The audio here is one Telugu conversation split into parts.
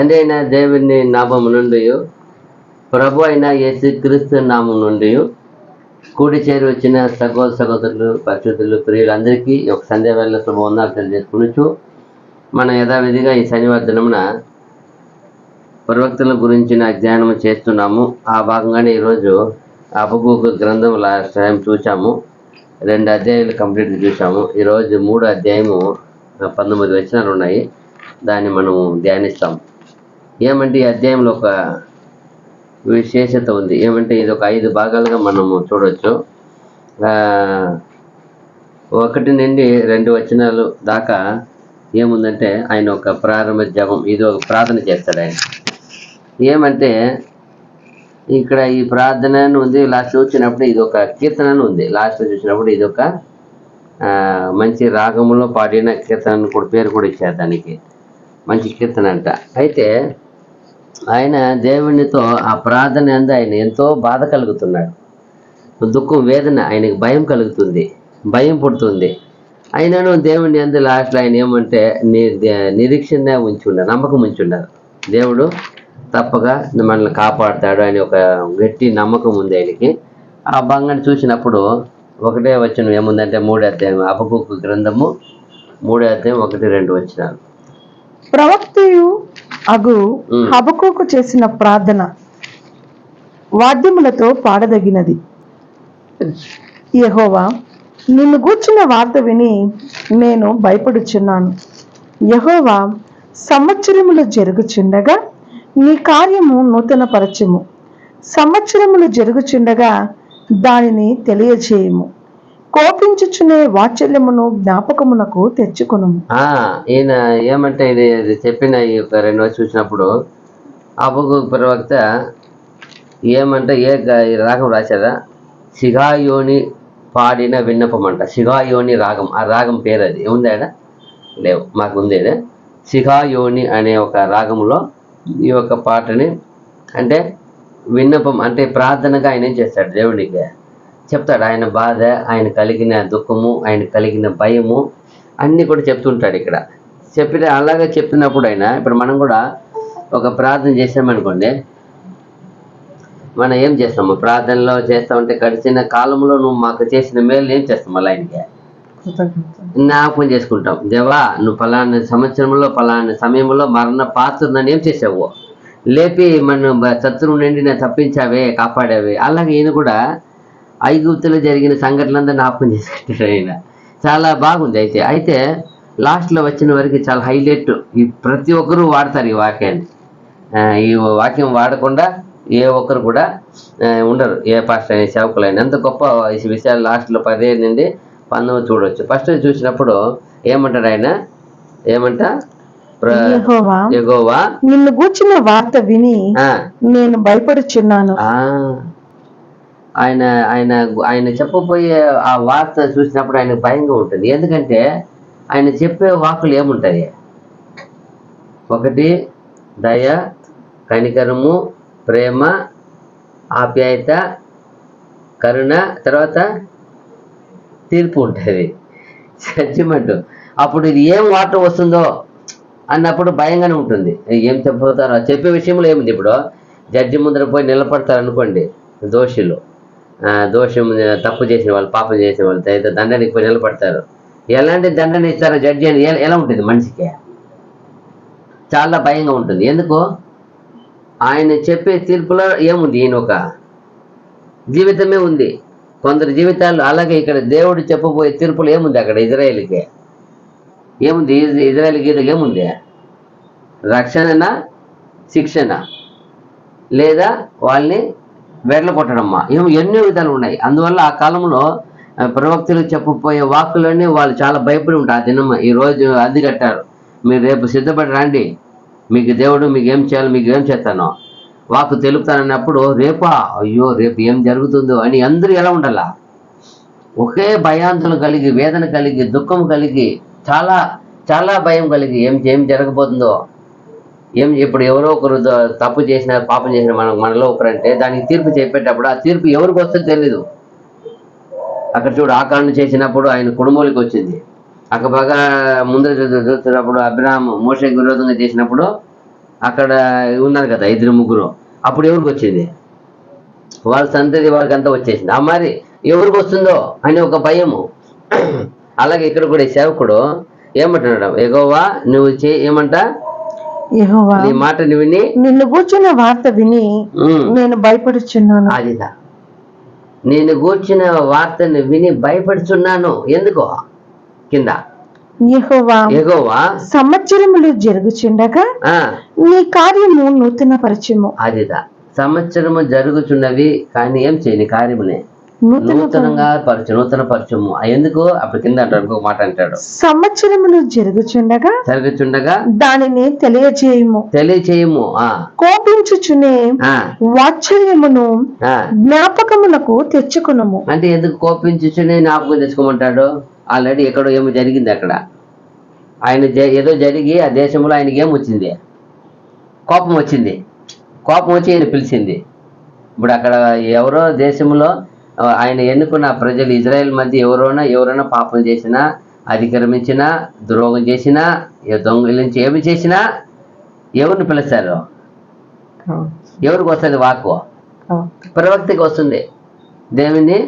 తండ్రి అయిన దేవుని నామము నుండి ప్రభు అయిన యేసుక్రీస్తు నామం నుండి కూడి చేరి వచ్చిన సహోదరులు పరిశుద్ధులు ప్రియులందరికీ ఒక సంధ్య వేళ శుభవందనాలు తెలియజేసుకునొచ్చు. మనం యథావిధిగా ఈ శనివారం దినమున ప్రవక్తల గురించిన ధ్యానం చేస్తున్నాము. ఆ భాగంగానే ఈరోజు హబక్కూకు గ్రంథం లాస్ట్ టైం చూసాము. 2 అధ్యాయాలు కంప్లీట్గా చూసాము. ఈరోజు 3వ అధ్యాయము 19 వచనాలు ఉన్నాయి. దాన్ని మనము ధ్యానిస్తాం. ఏమంటే ఈ అధ్యాయంలో ఒక విశేషత ఉంది. ఏమంటే ఇది ఒక 5 భాగాలుగా మనము చూడవచ్చు. 1 నుండి 2 వచనాలు దాకా ఏముందంటే ఆయన ఒక ప్రారంభ జపం, ఇది ఒక ప్రార్థన చేస్తాడు ఆయన. ఏమంటే ఇక్కడ ఈ ప్రార్థన ఉంది. లాస్ట్ చూసినప్పుడు ఇది ఒక కీర్తన ఉంది. లాస్ట్ చూసినప్పుడు ఇది ఒక మంచి రాగంలో పాడిన కీర్తన కూడా పేరు కూడా ఇచ్చారు దానికి. మంచి కీర్తన అంట. అయితే ఆయన దేవునితో ఆ ప్రార్థన అందు ఆయన ఎంతో బాధ కలుగుతున్నాడు. దుఃఖం, వేదన, ఆయనకి భయం కలుగుతుంది, భయం పుడుతుంది. అయినను దేవుని అందు లాస్ట్లో ఆయన ఏమంటే నిరీక్షణ ఉంచున్నారు, నమ్మకం ఉంచున్నారు. దేవుడు తప్పగా మనల్ని కాపాడుతాడు అని ఒక గట్టి నమ్మకం ఉంది ఆయనకి. ఆ భాగాన్ని చూసినప్పుడు 1వ వచనం ఏముందంటే 3వ అధ్యాయం హబక్కూకు గ్రంథము 3వ అధ్యాయం 1-2 వచనాలు. ప్రవక్తయు అగు హబక్కూకు చేసిన ప్రార్థన వాద్యములతో పాడదగినది. యెహోవా, నిన్ను గూర్చిన వార్త విని నేను భయపడుచున్నాను. యెహోవా, సంవత్సరములు జరుగుచుండగా నీ కార్యము నూతన పరచుము. సంవత్సరములు జరుగుచుండగా దానిని తెలియజేయము. కోపించుచునే వాత్సల్యమును జ్ఞాపకమునకు తెచ్చుకును. ఈయన ఏమంటే ఇది చెప్పిన ఈ యొక్క 2 వచ్చి చూసినప్పుడు హబక్కూకు ప్రవక్త ఏమంటే ఈ రాగం రాశారా? సిగాయోని పాడిన విన్నపం అంట. సిగాయోని రాగం, ఆ రాగం పేరు అది ఉంది ఆడ లేవు, మాకు ఉంది. సిగాయోని అనే ఒక రాగంలో ఈ యొక్క పాటని అంటే విన్నపం అంటే ప్రార్థనగా ఆయన ఏం చేస్తాడు, దేవుడికి చెప్తాడు. ఆయన బాధ, ఆయన కలిగిన దుఃఖము, ఆయన కలిగిన భయము అన్నీ కూడా చెప్తుంటాడు ఇక్కడ. అలాగే చెప్పినప్పుడు ఆయన ఇప్పుడు మనం కూడా ఒక ప్రార్థన చేసామనుకోండి, మనం ఏం చేస్తాము? ప్రార్థనలో చేస్తామంటే గడిచిన కాలంలో నువ్వు మాకు చేసిన మేలు ఏం చేస్తాం? మళ్ళీ ఆయనకి జ్ఞాపకం చేసుకుంటాం. దేవా, నువ్వు పలానా సంవత్సరంలో పలానా సమయంలో మరణ పాత్రను ఏం చేసావు, లేపి మన శత్రువు నుండి నేను తప్పించావే, కాపాడావే. అలాగే ఈయన కూడా ఐగుప్తులో జరిగిన సంఘటనలంతా జ్ఞాపకం చేసుకుంటాడు ఆయన. చాలా బాగుంది. అయితే లాస్ట్లో వచ్చిన వరకు చాలా హైలైట్. ఈ ప్రతి ఒక్కరూ వాడతారు ఈ వాక్యాన్ని. ఈ వాక్యం వాడకుండా ఏ ఒక్కరు కూడా ఉండరు, ఏ పాస్టర్ అయినా సేవకులైనా. ఎంత గొప్ప ఈ విషయాలు లాస్ట్లో 15 నుండి 19 చూడవచ్చు. ఫస్ట్ చూసినప్పుడు ఏమంటాడు ఆయన? ఏమంటా? యెహోవా, నిన్ను గూర్చిన వార్త విని నేను భయపడుచున్నాను. ఆయన ఆయన ఆయన చెప్పబోయే ఆ వార్త చూసినప్పుడు ఆయన భయంగా ఉంటుంది. ఎందుకంటే ఆయన చెప్పే వాక్కులు ఏముంటాయి? 1 దయ, కనికరము, ప్రేమ, ఆప్యాయత, కరుణ, తర్వాత తీర్పు ఉంటుంది, జడ్జిమెంట్. అప్పుడు ఇది ఏం వార్త వస్తుందో అన్నప్పుడు భయంగానే ఉంటుంది. ఏం చెప్పబోతారో చెప్పే విషయంలో ఏముంది? ఇప్పుడు జడ్జి ముందర పోయి నిలబడతారు అనుకోండి, దోషులు, దోషం తప్పు చేసిన వాళ్ళు, పాపం చేసిన వాళ్ళు దండనికి పోయి నిలబడతారు. ఎలాంటి దండన ఇస్తారో జడ్జి అని ఎలా ఉంటుంది? మనిషికి చాలా భయంగా ఉంటుంది. ఎందుకు? ఆయన చెప్పే తీర్పులో ఏముంది? ఈయన ఒక జీవితమే ఉంది, కొందరు జీవితాలు. అలాగే ఇక్కడ దేవుడు చెప్పబోయే తీర్పులు ఏముంది? అక్కడ ఇజ్రాయేల్కి ఏముంది? ఇజ్రాయేల్ గీతకి ఏముంది? రక్షణనా, శిక్షణ, లేదా వాళ్ళని వెడల కొట్టడమ్మా, ఎన్నో విధాలు ఉన్నాయి. అందువల్ల ఆ కాలంలో ప్రవక్తలు చెప్పబోయే వాక్కులన్నీ వాళ్ళు చాలా భయపడి ఉంటారు. ఆ దినం ఈరోజు అద్దె కట్టారు, మీరు రేపు సిద్ధపడి రండి, మీకు దేవుడు మీకు ఏం చేయాలి, మీకు ఏం చేస్తానో వాక్కు తెలుపుతానన్నప్పుడు రేపా, అయ్యో రేపు ఏం జరుగుతుందో అని అందరూ ఎలా ఉండాలా? ఒకే భయాంతులు కలిగి, వేదన కలిగి, దుఃఖం కలిగి, చాలా చాలా భయం కలిగి ఏం జరగబోతుందో. ఇప్పుడు ఎవరో ఒకరు తప్పు చేసిన, పాపం చేసిన మనలో ఒకరంటే దానికి తీర్పు చెప్పేటప్పుడు ఆ తీర్పు ఎవరికి వస్తుందో తెలీదు. అక్కడ చూడు, ఆకాండ చేసినప్పుడు ఆయన కుటుంబానికి వచ్చింది. అక్కడ బాగా ముందర చూస్తున్నప్పుడు అబ్రహాము మోషేకి విరోధంగా చేసినప్పుడు అక్కడ ఉన్నారు కదా 2-3. అప్పుడు ఎవరికి వచ్చింది? వాళ్ళ సంతతి వాళ్ళకి అంతా వచ్చేసింది. మరి ఎవరికి వస్తుందో అని ఒక భయము. అలాగే ఇక్కడ కూడా ఈ సేవకుడు ఏమంటున్నాడు? యెహోవా నువ్వు ఏమంట? యెహోవా నీ మాటని విని నిన్ను కూర్చున్న వార్త విని నేను భయపడుచున్నాను. అదిదా, నేను కూర్చున్న వార్తని విని భయపడుచున్నాను. ఎందుకో కింద యెహోవా సంవత్సరములు జరుగుచుండగా నీ కార్యము నూతన పరిచయము. అదిదా, సంవత్సరము జరుగుచున్నవి కానీ ఏం చేయని కార్యమునే నూతన పరిచయము. ఎందుకు? అప్పుడు కింద అంటాడు, ఇంకొక మాట అంటాడు, సంవత్సరములు జరుగుచుండగా దానిని తెలియచేయము. కోపించుచునే వాత్సల్యమును జ్ఞాపకమునకు తెచ్చుకునము. అంటే ఎందుకు కోపించుచునే జ్ఞాపకం తెచ్చుకోమంటాడు? ఆల్రెడీ ఎక్కడో ఏమో జరిగింది. అక్కడ ఆయన ఏదో జరిగి ఆ దేశంలో ఆయనకి ఏమొచ్చింది? కోపం వచ్చింది. కోపం వచ్చి ఆయన పిలిచింది. ఇప్పుడు అక్కడ ఎవరో దేశంలో ఆయన ఎన్నుకున్న ప్రజలు ఇజ్రాయెల్ మధ్య ఎవరైనా పాపం చేసినా, అతిక్రమించినా, ద్రోహం చేసినా, దొంగలించి ఏమి చేసినా ఎవరిని పిలుస్తారు? ఎవరికి వస్తుంది వాక్కు? ప్రవక్తకి వస్తుంది. దేవుని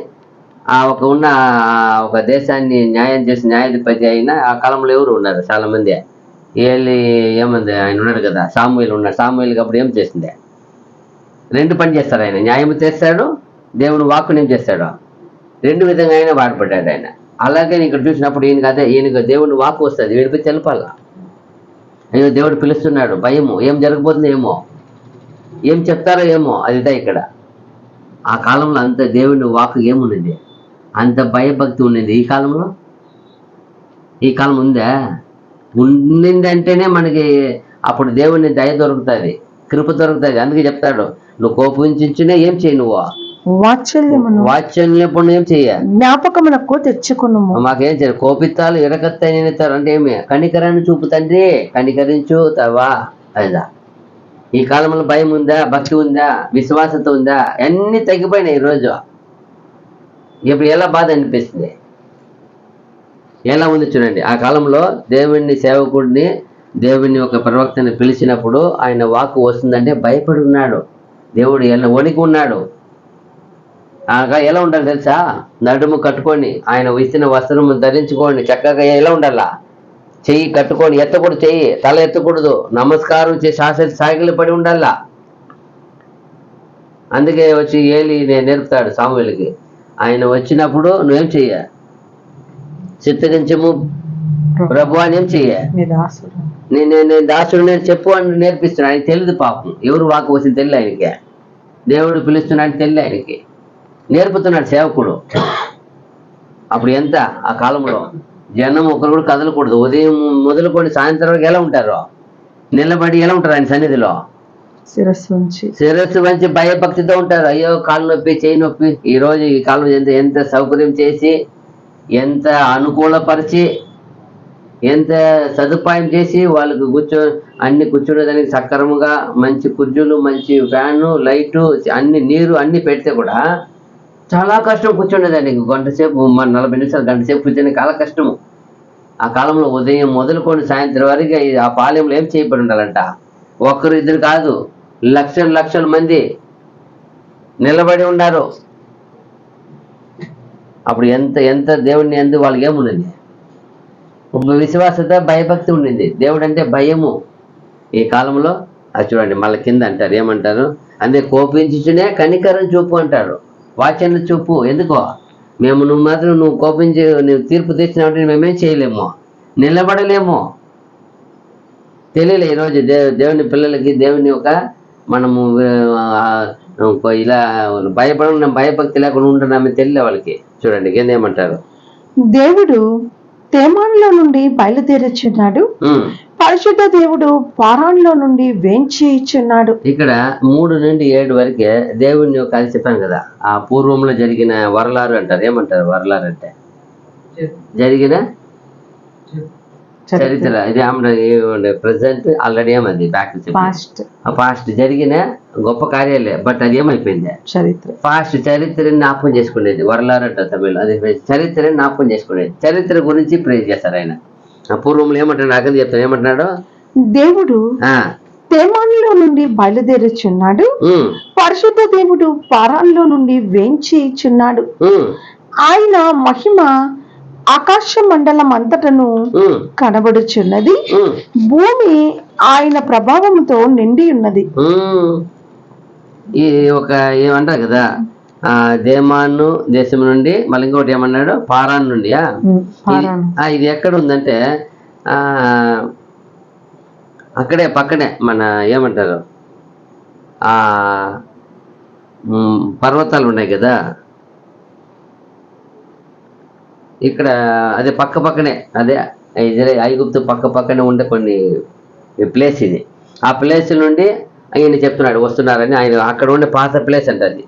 ఒక దేశాన్ని న్యాయం చేసి న్యాయాధిపతి అయినా ఆ కాలంలో ఎవరు ఉన్నారు? చాలా మంది. ఏమంది ఆయన ఉన్నాడు కదా, సాముయేలు ఉన్నాడు. సాముయేలుకి అప్పుడు ఏం చేసింది? 2 పని చేస్తాడు ఆయన. న్యాయం చేస్తాడు, దేవుని వాక్కుని ఏం చేస్తాడు? 2 విధంగా ఆయన వాడపడ్డాడు ఆయన. అలాగే ఇక్కడ చూసినప్పుడు ఈయనకు దేవుని వాక్కు వస్తుంది, వీడిపై తెలపాలా. అయ్యో దేవుడు పిలుస్తున్నాడు, భయము, ఏం జరగబోతుందో ఏమో, ఏం చెప్తారో ఏమో. అదిదా ఇక్కడ ఆ కాలంలో అంత దేవుని వాక్కు ఏమున్నది? అంత భయభక్తి ఉన్నది. ఈ కాలం ఉందా? ఉండిందంటేనే మనకి అప్పుడు దేవుని దయ దొరుకుతుంది, కృప దొరుకుతుంది. అందుకే చెప్తాడు, నువ్వు కోపించునే ఏం చేయి, నువ్వు వాత్సల్యమును ఏం చెయ్య, జ్ఞాపకమునకు తెచ్చుకున్నాము. మాకేం చేయాలి? కోపిత్తాలు ఎరకత్తాయి అంటే ఏమి? కనికరాన్ని చూపు తండ్రి, కనికరించుతావా? అదా, ఈ కాలంలో భయం ఉందా? భక్తి ఉందా? విశ్వాసత ఉందా? అన్ని తగ్గిపోయినాయి ఈరోజు. ఇప్పుడు ఎలా బాధ అనిపిస్తుంది? ఎలా ఉంది చూడండి. ఆ కాలంలో దేవుని సేవకుడిని, దేవుని ఒక ప్రవక్తని పిలిచినప్పుడు ఆయన వాక్కు వస్తుందంటే భయపడి ఉన్నాడు. దేవుడు ఎలా వణికి ఉన్నాడు. ఎలా ఉండాలి తెలుసా? నడుము కట్టుకొని, ఆయన ఇచ్చిన వస్త్రము ధరించుకొని చక్కగా ఎలా ఉండాలా? చెయ్యి కట్టుకొని, ఎత్తకూడదు, చెయ్యి తల ఎత్తకూడదు, నమస్కారం చేసి సాగిలి పడి ఉండాలా. అందుకే వచ్చి ఏలి నేర్పుతాడు సాముయేలుకి. ఆయన వచ్చినప్పుడు నువ్వేం చెయ్య? చిత్తగించము ప్రభు అని ఏం చెయ్య? నేను దాసుడు నేను చెప్పు అని నేర్పిస్తున్నాడు. ఆయన తెలియదు పాపం, ఎవరు వాకు వచ్చింది తెలియదు ఆయనకి. దేవుడు పిలుస్తున్నాడు తెలియదు ఆయనకి, నేర్పుతున్నాడు సేవకుడు. అప్పుడు ఎంత ఆ కాలంలో జనం ఒకరు కూడా కదలకూడదు. ఉదయం మొదలుకొని సాయంత్రం వరకు ఎలా ఉంటారు? నిలబడి ఎలా ఉంటారు ఆయన సన్నిధిలో? శిరస్సు వంచి భయభక్తితో ఉంటారు. అయ్యో కాళ్ళు నొప్పి, చేయి నొప్పి. ఈరోజు ఈ కాలం ఎంత సౌకర్యం చేసి, ఎంత అనుకూలపరిచి, ఎంత సదుపాయం చేసి వాళ్ళకు అన్ని కూర్చునేదానికి సక్రమంగా మంచి కుర్చీలు, మంచి ఫ్యాను, లైటు, అన్ని నీరు అన్ని పెడితే కూడా చాలా కష్టం కూర్చునేదానికి. గంటసేపు 40 నిమిషాలు, గంటసేపు కూర్చొని చాలా కష్టము. ఆ కాలంలో ఉదయం మొదలుకొని సాయంత్రం వరకు ఆ పాలెంలో ఏం చేయబడి ఉండాలంట? 1-2 కాదు, లక్షల మంది నిలబడి ఉన్నారు. అప్పుడు ఎంత దేవుడిని ఎందు వాళ్ళకి ఏమున్నది? విశ్వాసత, భయభక్తి ఉండింది. దేవుడు అంటే భయము. ఈ కాలంలో అది చూడండి, మళ్ళీ కింద అంటారు, ఏమంటారు? అందే కోపించునే కనికరం చూపు అంటారు, వాచన చూపు. ఎందుకో? నువ్వు మాత్రం నువ్వు కోపించి నువ్వు తీర్పు తెచ్చినావంటే మేమేం చేయలేము, నిలబడలేము. తెలియలే ఈరోజు దేవుని పిల్లలకి దేవుని మనము ఇలా భయభక్తి లేకుండా ఉంటున్నామే తెలియలే వాళ్ళకి. చూడండి కింద ఏమంటారు? దేవుడు తేమానులో నుండి బయలుదేరుచున్నాడు, పరిశుద్ధ దేవుడు పారాన్లో నుండి వేంచి ఇచ్చున్నాడు. ఇక్కడ 3 నుండి 7 వరకే దేవుని అది చెప్పాను కదా, ఆ పూర్వంలో జరిగిన వరలారు అంటారు. ఏమంటారు వరలారు అంటే? జరిగిన చరిత్ర. ఇది ప్రెసెంట్, ఆల్రెడీ ఏమైంది బ్యాక్ పాస్ట్ జరిగిన గొప్ప కార్యాలే. బట్ అది ఏమైపోయింది? పాస్ట్ చరిత్రని జ్ఞాపకం చేసుకునేది వరలారు అంటారు తమిళ్. అది చరిత్రని జ్ఞాపకం చేసుకునేది. చరిత్ర గురించి ప్రేజ్ చేస్తారు ఆయన. పూర్వంలో ఏమంటాడు? అక్కడ చెప్తాను, ఏమంటున్నాడు? దేవుడు తేమానులో నుండి బయలుదేరుచున్నాడు. పరిశుద్ధ దేవుడు పారాన్లో నుండి వేంచిచున్నాడు. ఆయన మహిమ ఆకాశ మండలం అంతటను కనబడుచున్నది. భూమి ఆయన ప్రభావంతో నిండి ఉన్నది. ఈ ఒక ఏమంటారు కదా, దేమాను దేశం నుండి, మళ్ళీ ఇంకోటి ఏమన్నాడు, పారాన్ నుండి. ఇది ఎక్కడ ఉందంటే అక్కడే పక్కనే మన ఏమంటారు పర్వతాలు ఉన్నాయి కదా, ఇక్కడ అదే పక్కనే అదే ఐగుప్తు పక్కనే ఉండే కొన్ని ప్లేస్ ఇది. ఆ ప్లేస్ నుండి ఆయన చెప్తున్నాడు వస్తున్నారని. ఆయన అక్కడ ఉండే పాత ప్లేస్ అంటే అది,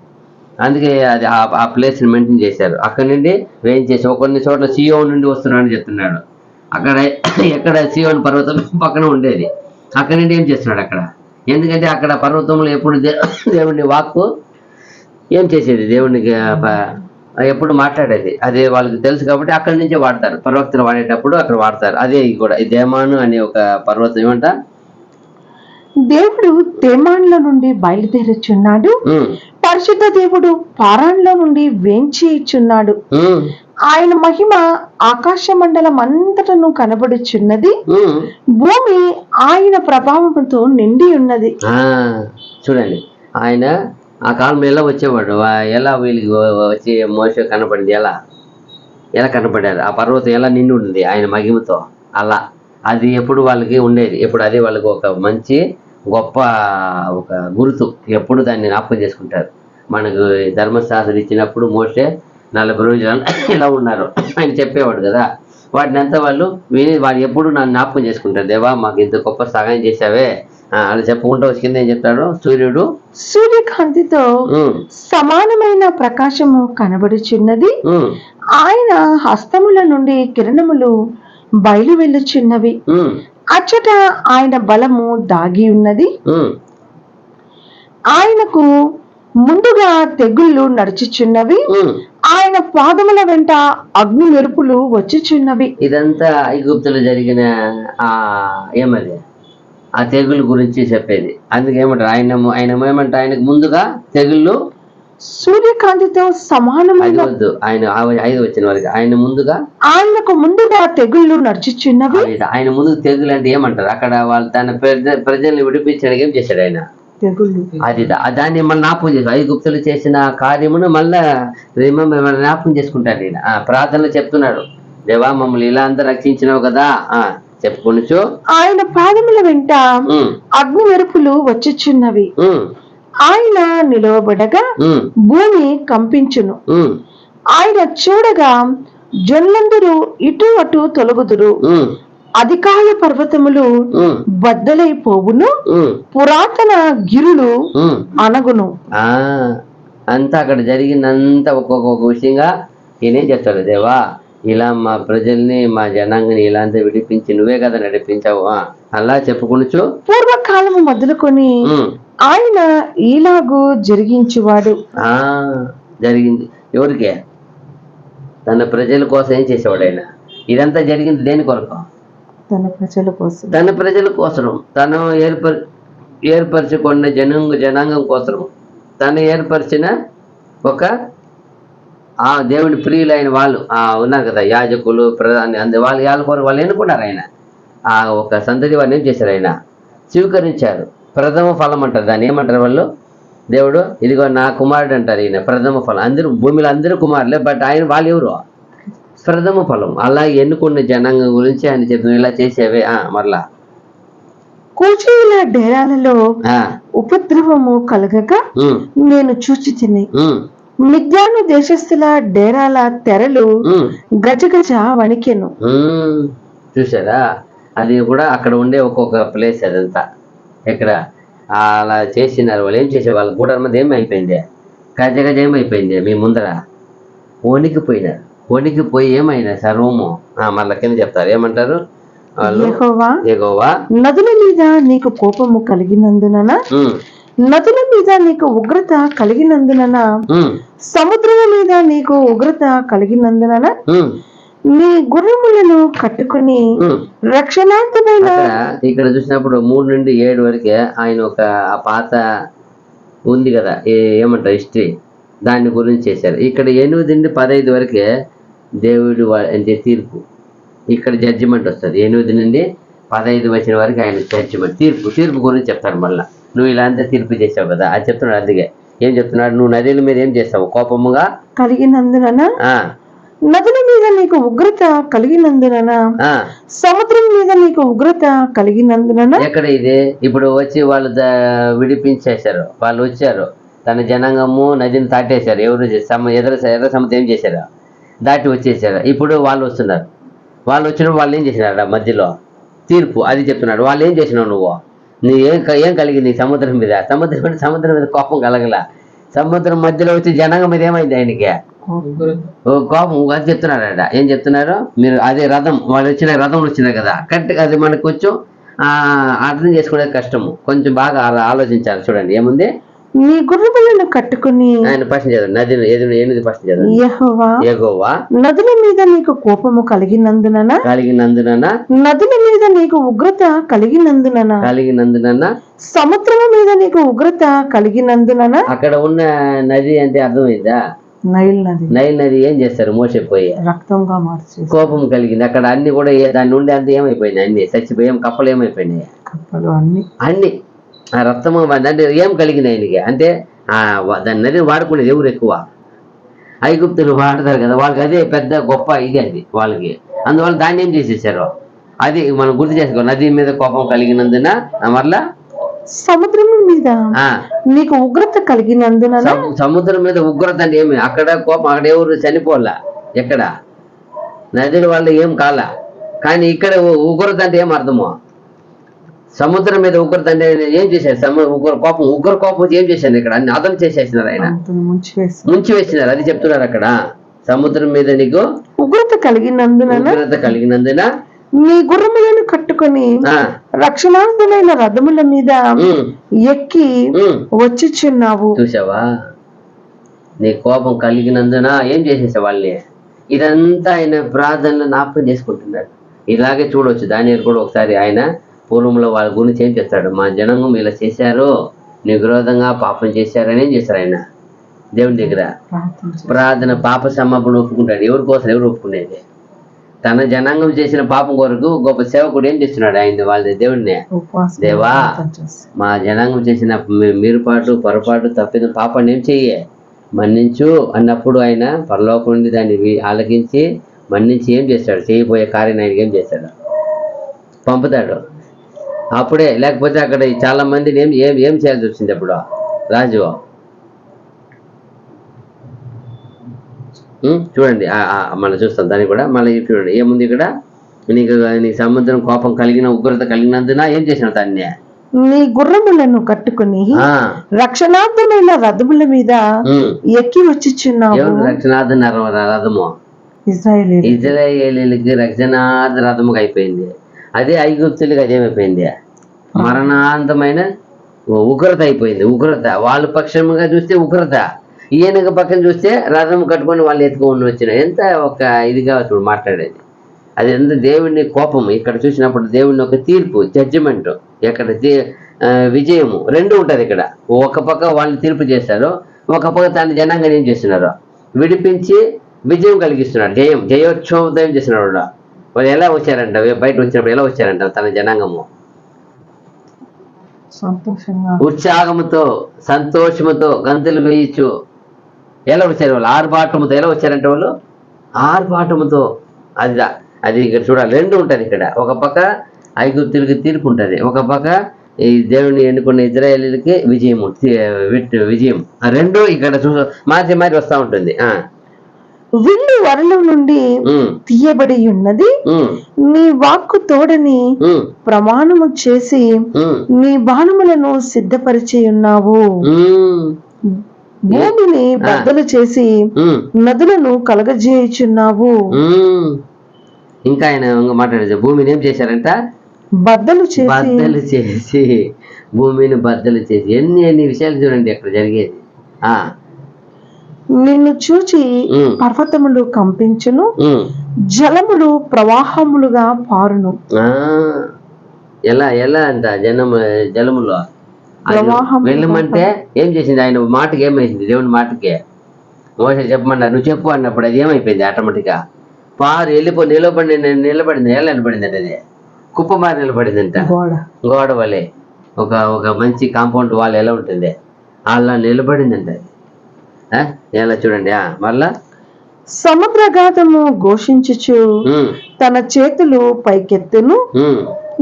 అందుకే అది ఆ ప్లేస్ని మెయింటైన్ చేశారు. అక్కడ నుండి వేయించేసి కొన్ని చోట్ల సియోన్ నుండి వస్తున్నాడని చెప్తున్నాడు. అక్కడ ఎక్కడ సియోన్ పర్వతం పక్కన ఉండేది, అక్కడ నుండి ఏం చేస్తున్నాడు అక్కడ. ఎందుకంటే అక్కడ పర్వతంలో ఎప్పుడు దేవుడిని వాక్కు ఏం చేసేది, దేవునికి ఎప్పుడు మాట్లాడేది, అదే వాళ్ళకి తెలుసు కాబట్టి అక్కడి నుంచే వాడతారు. ప్రవక్తలు వాడేటప్పుడు అక్కడ వాడతారు. అదే కూడా ఈ దేమాను అనే ఒక పర్వతం ఏమంట, దేవుడు తేమాన్లో నుండి బయలుదేరుచున్నాడు. పరిశుద్ధ దేవుడు పారాన్లో నుండి వేంచిచున్నాడు. ఆయన మహిమ ఆకాశ మండలం అంతటను కనబడుచున్నది. భూమి ఆయన ప్రభావంతో నిండి ఉన్నది. చూడండి, ఆయన ఆ కాలంలో ఎలా వచ్చేవాడు, ఎలా వీళ్ళకి వచ్చి మోసే కనపడింది, ఎలా కనపడారు, ఆ పర్వతం ఎలా నిండి ఉంది ఆయన మహిమతో. అలా అది ఎప్పుడు వాళ్ళకి ఉండేది. ఎప్పుడు అది వాళ్ళకి ఒక మంచి గొప్ప ఒక గుర్తు. ఎప్పుడు దాన్ని జ్ఞాపకం చేసుకుంటారు. మనకు ధర్మశాస్త్రం ఇచ్చినప్పుడు మోసే 40 రోజులు ఇలా ఉన్నారు ఆయన చెప్పేవాడు కదా, వాటిని అంతా వాళ్ళు విని వాడు ఎప్పుడు నన్ను జ్ఞాపకం చేసుకుంటారు. దేవా మాకు ఇంత గొప్ప సహాయం చేశావే అలా చెప్పుకుంటూ వచ్చి కింద ఏం చెప్తాడు, సూర్యకాంతితో సమానమైన ప్రకాశము కనబడుచున్నది. ఆయన హస్తముల నుండి కిరణములు బయలు వెళ్ళుచున్నవి. అచ్చట ఆయన బలము దాగి ఉన్నది. ఆయనకు ముందుగా తెగుళ్ళు నడుచుచున్నవి. ఆయన పాదముల వెంట అగ్ని మెరుపులు వచ్చుచున్నవి. ఇదంతా ఐగుప్తులో జరిగిన ఏమది ఆ తెగుళ్ళ గురించి చెప్పేది. అందుకే ఏమంటారు, ఆయన ఏమంటారు, ఆయనకు ముందుగా తెగుళ్ళు సూర్యకాంతితో సమానమైన ఆయన 5 వచ్చిన వరకు ఆయనకు ముందుగా తెగుళ్ళు నడుచుచున్నవి. ఆయన ముందు తెగులు అంటే ఏమంటారు, అక్కడ వాళ్ళు తన ప్రజల్ని విడిపించడానికి ఏం చేశాడు ఆయన, తెగుళ్ళు. అది దాన్ని మళ్ళీ జ్ఞాపకం చేసి ఐగుప్తులు చేసిన కార్యమును మళ్ళా జ్ఞాపకం చేసుకుంటాడు. ఆయన ప్రార్థనలు చెప్తున్నాడు, దేవా మమ్మల్ని ఇలా అంతా రక్షించినావు కదా చెప్పుకొనొచ్చు. ఆయన పాదముల వెంట అగ్ని మెరుపులు వచ్చుచున్నవి. ఆయన నిలవబడగా భూమి కంపించును. ఆయన చూడగా జనులందరూ ఇటు అటు తొలగుదురు. అధికాల పర్వతములు బద్దలైపోవును. పురాతన గిరులు అనగును. అంతా అక్కడ జరిగిందంతా ఒక్కొక్క విషయంగా ఈయనేం చెప్తాడు, దేవా ఇలా మా ప్రజల్ని మా జనాంగని ఇలా అంతా విడిపించి నువ్వే కదా నడిపించావు అలా చెప్పుకొనొచ్చు. పూర్వకాలము మొదలుకొని ఆయన ఇలాగూ జరిగించువాడు. జరిగింది ఎవరికే, తన ప్రజల కోసం ఏం చేసేవాడు ఆయన. ఇదంతా జరిగింది దేని కొరకు, తన ప్రజల కోసం, తను ఏర్పరచుకున్న జనాంగం కోసం, తను ఏర్పరిచిన ఒక దేవుని ప్రియులైన వాళ్ళు ఉన్నారు కదా, యాజకులు, ప్రధాని, వాళ్ళ కొరకు వాళ్ళు ఎన్నుకున్నారు. ఆయన ఒక సంతతి వారిని ఏం చేశారు, ఆయన స్వీకరించారు. ప్రథమ ఫలం అంటారు దాన్ని. ఏమంటారు వాళ్ళు, దేవుడు ఇదిగో నా కుమారుడు అంటారు. ఈయన ప్రథమ ఫలం. అందరూ భూమిలో అందరూ కుమారులే, బట్ వాళ్ళు ఎవరు, ప్రథమ ఫలం. అలా ఎన్నుకున్న జనాంగం గురించి ఆయన చెప్పిన ఇలా చేసేవే. మరలా కూచీల డేరాలలో ఉపద్రవము కలగక నేను చూచితిని. మిద్యాను దేశస్థుల డేరాల తెరలు గజగజ వణికెను. చూసారా, అది కూడా అక్కడ ఉండే ఒక్కొక్క ప్లేస్. అదంతా ఇక్కడ అలా చేసినారు. వాళ్ళు ఏం చేసే వాళ్ళ కూడా మంది ఏమైపోయింది, గజగజ ఏమైపోయింది, మీ ముందర వణికిపోయినారు. వణికిపోయి ఏమైనా సర్వము మళ్ళీ కింద చెప్తారు. ఏమంటారు, యెహోవా నదుల మీద నీకు కోపము కలిగినందున, నదుల మీద నీకు ఉగ్రత కలిగినందున, సముద్రం మీద నీకు ఉగ్రత కలిగినందున నీ గుర్రములను కట్టుకుని రక్షణార్థమైన ఇక్కడ చూసినప్పుడు 3 నుండి 7 వరకే ఆయన ఒక ఆ పాత ఉంది కదా ఏమంటారు హిస్టరీ, దాని గురించి చేశారు. ఇక్కడ 8 నుండి 15 వరకే దేవుడు అంటే తీర్పు, ఇక్కడ జడ్జిమెంట్ వస్తుంది. 8 నుండి 15 వచ్చిన వరకు ఆయన జడ్జిమెంట్, తీర్పు గురించి చెప్తాడు. మళ్ళీ నువ్వు ఇలా అంతా తీర్పు చేసావు కదా అది చెప్తున్నాడు. అందుకే ఏం చెప్తున్నాడు, నువ్వు నదుల మీద ఏం చేస్తావు, కోపముగా కలిగినందున నదుల మీద నీకు ఉగ్రత కలిగినందున సముద్రం మీద నీకు ఉగ్రత కలిగినందున. ఎక్కడ ఇది ఇప్పుడు వచ్చి వాళ్ళు విడిపించేశారు, వాళ్ళు వచ్చారు, తన జనాంగము నదిని దాటేశారు. ఎవరు ఎర్ర సముద్రం ఏం చేశారు, దాటి వచ్చేసారు. ఇప్పుడు వాళ్ళు వస్తున్నారు. వాళ్ళు వచ్చినప్పుడు వాళ్ళు ఏం చేసినారు, మధ్యలో తీర్పు అది చెప్తున్నాడు. వాళ్ళు ఏం చేసినావు, నువ్వు ఏం కలిగింది సముద్రం మీద కోపం కలగల. సముద్రం మధ్యలో వచ్చి జనాంగం మీద ఏమైంది, ఆయనకి కోపం. అది చెప్తున్నారట. ఏం చెప్తున్నారు మీరు, అదే రథం, వాళ్ళు రథంలో వచ్చినారు కదా, కరెక్ట్గా అది మనకు కొంచెం అర్థం చేసుకునేది కష్టము, కొంచెం బాగా ఆలోచించాలి. చూడండి ఏముంది, నీ గుర్రములను కట్టుకుని ఆయన ప్రశ్న చదువు, నది ప్రశ్న చదువు. యెహోవా నదుల మీద నీకు కోపము కలిగినందున నదుల మీద నీకు ఉగ్రత కలిగినందున సముద్రము మీద నీకు ఉగ్రత కలిగినందున. అక్కడ ఉన్న నది అంటే అర్థమైందా, నైల్ నది ఏం చేస్తారు, మోసపోయి రక్తంగా మార్చి కోపం కలిగింది. అక్కడ అన్ని కూడా దాని నుండి అంత ఏమైపోయింది, అన్ని చచ్చిపోయాం, కప్పలు ఏమైపోయినాయి, కప్పలు అన్ని ఆ రక్తము అంటే ఏం కలిగింది ఆయనకి అంటే దాని నదిని వాడుకునేది ఎవరు ఎక్కువ, ఐగుప్తులు వాడతారు కదా, వాళ్ళకి అదే పెద్ద గొప్ప ఇది అది వాళ్ళకి. అందువల్ల దాన్ని ఏం చేసేసారు, అది మనం గుర్తు చేసుకో. నది మీద కోపం కలిగినందున మరలా సముద్రం మీద నీకు ఉగ్రత కలిగినందున. సముద్రం మీద ఉగ్రత అంటే ఏమి, అక్కడ కోపం, అక్కడ ఎవరు చనిపోలా, ఎక్కడ నదుల వల్ల ఏం కాల, కానీ ఇక్కడ ఉగ్రత అంటే ఏం అర్థమో, సముద్రం మీద ఉగ్రత అంటే ఏం చేశారు, ఉగ్ర కోపం ఏం చేశారు, ఇక్కడ అన్ని అదలు చేసేసినారు, ఆయన ముంచి వేసినారు. అది చెప్తున్నారు అక్కడ, సముద్రం మీద నీకు ఉగ్రత కలిగినందున నీ గుర్రములను కట్టుకుని రక్షణార్థమైన రథముల మీద ఎక్కి వచ్చిచున్నావు. చూసావా, నీ కోపం కలిగినందున ఏం చేసేసా వాళ్ళని. ఇదంతా ఆయన ప్రార్థనలు జ్ఞాపకం చేసుకుంటున్నాడు. ఇలాగే చూడవచ్చు దానియేలు కూడా ఒకసారి ఆయన పూర్వంలో వాళ్ళ గురించి ఏం చేస్తాడు, మా జనాంగం ఇలా చేశారు, నీ విరోధంగా పాపం చేశారని ఏం చేస్తారు ఆయన దేవుని దగ్గర ప్రార్థన, పాప సమాపణ ఒప్పుకుంటాడు. ఎవరి కోసం, ఎవరు ఒప్పుకునేది, తన జనాంగం చేసిన పాపం కొరకు గొప్ప సేవకుడు ఏం చేస్తున్నాడు, ఆయన వాళ్ళ దేవుడిని, దేవా మా జనాంగం చేసిన మీరుపాటు పొరపాటు తప్పిన పాపాన్ని ఏం చెయ్యే, మన్నించు అన్నప్పుడు ఆయన పరలోకం నుండి దాన్ని ఆలకించి మన్నించి ఏం చేస్తాడు, చేయబోయే కార్యం ఆయనకి ఏం చేస్తాడు, పంపుతాడు. అప్పుడే, లేకపోతే అక్కడ చాలా మందిని ఏం చేయాల్సి వచ్చింది అప్పుడు రాజు. చూడండి మనం చూస్తాం దాన్ని కూడా. మళ్ళీ చూడండి ఏముంది ఇక్కడ, నీకు సముద్రం కోపం కలిగిన ఉగ్రత కలిగినందున ఏం చేసిన దాన్ని, నీ గుర్రములను కట్టుకుని రక్షణార్థమైన రథముల మీద ఎక్కి వచ్చిచున్నావు. రక్షణార్థ రథము ఇజ్రాయేలీలకి రక్షణార్థ రథముగా అయిపోయింది. అదే ఐగుప్తులకి అదేమైపోయింది, మరణాంతమైన ఉగ్రత అయిపోయింది. ఉగ్రత వాళ్ళ పక్షముగా చూస్తే ఉగ్రత, ఈయనక పక్కన చూస్తే రథం కట్టుకొని వాళ్ళు ఎత్తుకొని వచ్చిన. ఎంత ఒక ఇదిగా చూడు మాట్లాడేది, అది ఎంత దేవుని కోపం. ఇక్కడ చూసినప్పుడు దేవుని ఒక తీర్పు, జడ్జిమెంట్, ఎక్కడ విజయము రెండు ఉంటుంది. ఇక్కడ ఒక పక్క వాళ్ళు తీర్పు చేస్తారు, ఒక పక్క తన జనాంగం ఏం చేస్తున్నారు, విడిపించి విజయం కలిగిస్తున్నాడు, జయోత్సవం ఏం చేస్తున్నాడు. వాళ్ళు ఎలా వచ్చారంట, బయట వచ్చినప్పుడు ఎలా వచ్చారంట, తన జనాంగము ఉత్సాహముతో సంతోషముతో గంతులు వేయచ్చు. ఎలా వచ్చారు వాళ్ళు, ఆర్భాటముతో. ఎలా వచ్చారంటే వాళ్ళు ఆర్భాటముతో. అది ఇక్కడ చూడాలి, రెండు ఉంటుంది ఇక్కడ. ఒక పక్క ఐగుప్తులకి తీర్పు ఉంటుంది, ఒక పక్క ఈ దేవుని ఎన్నుకున్న ఇజ్రాయేలీలకి విజయం. ఆ రెండు ఇక్కడ మారి వస్తూ ఉంటుంది. విల్లు వరల నుండి తీయబడి ఉన్నది, నీ వాక్కు తోడని ప్రమాణము చేసి నీ బాణములను సిద్ధపరిచి ఉన్నావు. భూమిని బద్దలు చేసి నదులను కలగజేయుచున్నావు. ఇంకా ఆయన మాట్లాడేది, భూమిని ఏం చేశారంట, బద్దలు చేసి భూమిని బద్దలు చేసి. ఎన్ని విషయాలు చూడండి అక్కడ జరిగేది. నిన్ను చూచి ఉమ్, పర్వతములు కంపించును, ఉమ్. జలములు ప్రవాహములుగా పారును. ఆ, ఎలా ఎలా అంట జలములో అది ప్రవాహములుగా వెళ్ళమంటే ఏం చేసింది? ఆయన మాటకి ఏమైంది? దేవుని మాటకి మోసే చెప్పమన్నారు, నువ్వు చెప్పు అన్నప్పుడు అది ఏమైపోయింది? ఆటోమేటిక్గా పారు నిలబడింది. ఎలా నిలబడింది అంటే అది కుప్ప మారి నిలబడిందంట. గోడ గోడ వలె ఒక ఒక మంచి కాంపౌండ్ వాల్ ఎలా ఉంటుంది అలా నిలబడిందంట అది. ఆ, ఎలా చూడండి. మళ్ళా సముద్రగాధము ఘోషించుచు ఉమ్, తన చేతులు పైకెత్తును, ఉమ్,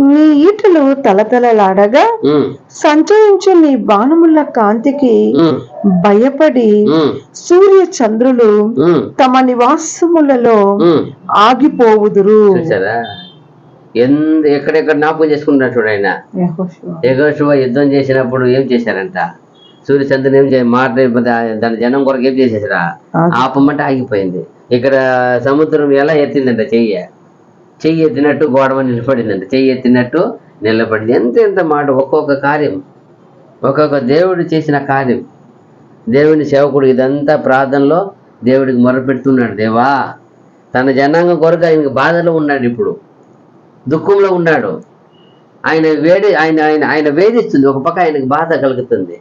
నీ ఈటలు తలతలలాడగా ఉమ్, సంచరించు నీ బాణముల కాంతికి ఉమ్, భయపడి ఉమ్, సూర్య చంద్రులు ఉమ్, తమ నివాసములలో ఉమ్. ఆగిపోవుదురు. చూసారా ఎక్కడెక్కడ జ్ఞాపకం చేసుకుంటున్నాడు చూడు ఆయన. యెహోషువ. యెహోషువ యుద్ధం చేసినప్పుడు ఏం చేశారంట? సూర్యచంద్రుని ఏం దాని జనం కొరకు ఏం చేసేసారా? ఆపమంటే ఆగిపోయింది. ఇక్కడ సముద్రం ఎలా ఎత్తిందంట? చెయ్యి ఎత్తినట్టు గోడవ నిలబడిందంట. చెయ్యి ఎత్తినట్టు నిలబడింది. ఎంత మాట, ఒక్కొక్క కార్యం, ఒక్కొక్క దేవుడు చేసిన కార్యం. దేవుని సేవకుడు ఇదంతా ప్రార్థనలో దేవుడికి మొరపెడుతున్నాడు. దేవా, తన జనాంగం కొరకు ఆయనకి బాధలో ఉన్నాడు, ఇప్పుడు దుఃఖంలో ఉన్నాడు. ఆయన వేధిస్తుంది. ఒక పక్క ఆయనకు బాధ కలుగుతుంది.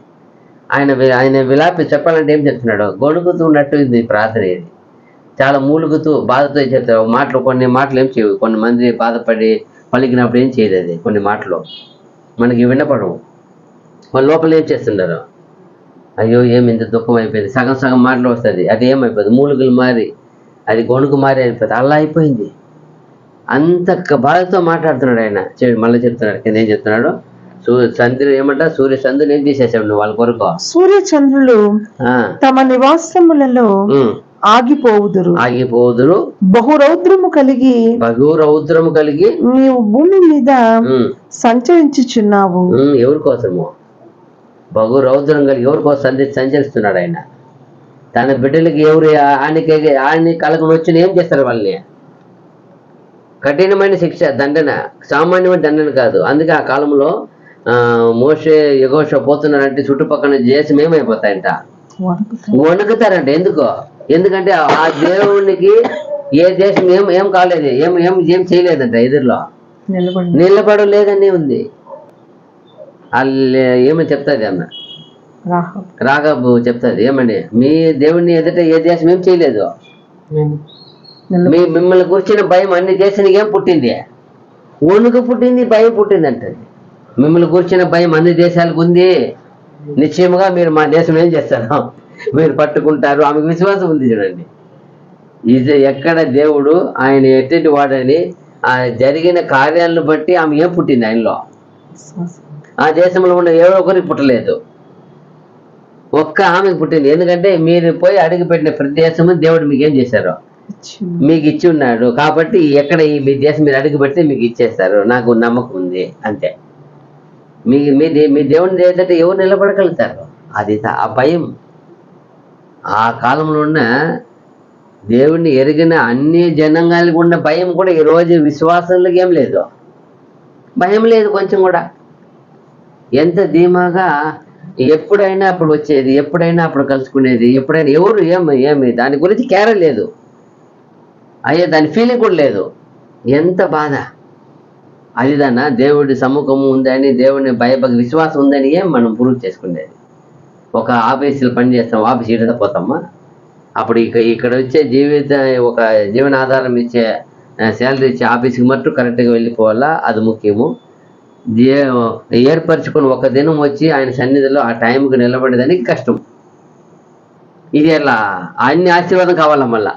ఆయన విలాపి చెప్పాలంటే ఏం చెప్తున్నాడు? గొణుకుతున్నట్టు ఇది ప్రార్థన. ఇది చాలా మూలుగుతూ బాధతో చెప్తారు. కొన్ని మాటలు ఏం చేయవు. కొన్ని మంది బాధపడి పలికినప్పుడు ఏం చేయదు అది. కొన్ని మాటలు మనకి వినపడవు. వాళ్ళ లోపల ఏం చేస్తున్నారు? అయ్యో ఏమి ఇంత దుఃఖం అయిపోయింది. సగం సగం మాటలు వస్తుంది. అది ఏమైపోతుంది? మూలుగులు మారి అది గొణుకు మారి అయిపోతుంది. అలా అయిపోయింది. అంత బాధతో మాట్లాడుతున్నాడు ఆయన. మళ్ళీ చెప్తున్నాడు, కింద ఏం చెప్తున్నాడు? సూర్య చంద్రుని ఏం చేసేసాడు నువ్వు వాళ్ళ కొరకు? సూర్య చంద్రులు తమ నివాసములలో ఆగిపోదురు. బహురౌద్రము కలిగి నీవు భూమి మీద సంచరించుచున్నావు. ఎవరి కోసము? బహురౌద్రం కలిగి ఎవరి కోసం సంచరిస్తున్నాడు ఆయన? తన బిడ్డలకి ఎవరు ఆయన కలగని వచ్చిన ఏం చేస్తారు? వాళ్ళని కఠినమైన శిక్ష, దండన, సామాన్యమైన దండన కాదు. అందుకే ఆ కాలంలో మోషే యెహోషువ పోతున్నారంటే చుట్టుపక్కల దేశం ఏమైపోతాయంట? వణుకుతారంట. ఎందుకంటే ఆ దేవునికి ఏ దేశం ఏం కాలేదు, ఏం చేయలేదంట. ఎదురులో నిలబడలేదని ఉంది. ఏమని చెప్తాది అన్న రాఘబు చెప్తాది, ఏమని? మీ దేవుని ఎదుట ఏ దేశం ఏం చేయలేదు. మిమ్మల్ని కూర్చిన భయం అన్ని దేశానికి ఏం పుట్టింది? వణుకు పుట్టింది, భయం పుట్టింది అంటది. మిమ్మల్ని కూర్చిన భయం అన్ని దేశాలకు ఉంది. నిశ్చయముగా మీరు మా దేశం ఏం చేస్తారు? మీరు పట్టుకుంటారు. ఆమెకు విశ్వాసం ఉంది. చూడండి, ఇది ఎక్కడ దేవుడు ఆయన ఎట్టి వాడని ఆ జరిగిన కార్యాలను బట్టి ఆమె ఏం పుట్టింది? ఆయనలో ఆ దేశంలో ఉన్న ఎవరో ఒకరికి పుట్టలేదు, ఒక్క ఆమెకు పుట్టింది. ఎందుకంటే మీరు పోయి అడుగుపెట్టిన ప్రతి దేశము దేవుడు మీకు ఏం చేశారు? మీకు ఇచ్చి ఉన్నాడు. కాబట్టి ఎక్కడ మీ దేశం మీరు అడుగు పెడితే మీకు ఇచ్చేస్తారు. నాకు నమ్మకం ఉంది. అంతే. మీ దేవుని ఏంటంటే ఎవరు నిలబడగలుగుతారు? అది ఆ భయం. ఆ కాలంలో ఉన్న దేవుణ్ణి ఎరిగిన అన్ని జనాంగాలకు ఉన్న భయం కూడా ఈరోజు విశ్వాసాలకు ఏం లేదు. భయం లేదు కొంచెం కూడా. ఎంత ధీమాగా ఎప్పుడైనా అప్పుడు వచ్చేది, ఎప్పుడైనా అప్పుడు కలుసుకునేది, ఎప్పుడైనా ఎవరు ఏమి దాని గురించి కేర్ లేదు. అయ్యే దాని ఫీలింగ్ కూడా లేదు. ఎంత బాధ! అదిదానా దేవుడి సముఖము ఉందని, దేవుడిని భయభక్తి విశ్వాసం ఉందని ఏం మనం ప్రూవ్ చేసుకునేది? ఒక ఆఫీసులో పని చేస్తాం, ఆఫీస్ ఇటుదా పోతామా? అప్పుడు ఇక్కడ వచ్చే ఒక జీవనాధారం ఇచ్చే శాలరీ ఇచ్చే ఆఫీస్కి మట్టు కరెక్ట్గా వెళ్ళిపోవాలా, అది ముఖ్యము. ఏర్పరచుకొని ఒక దినం వచ్చి ఆయన సన్నిధిలో ఆ టైంకి నిలబడేదానికి కష్టం. ఇది ఎలా అన్ని ఆశీర్వాదం కావాలా? మళ్ళా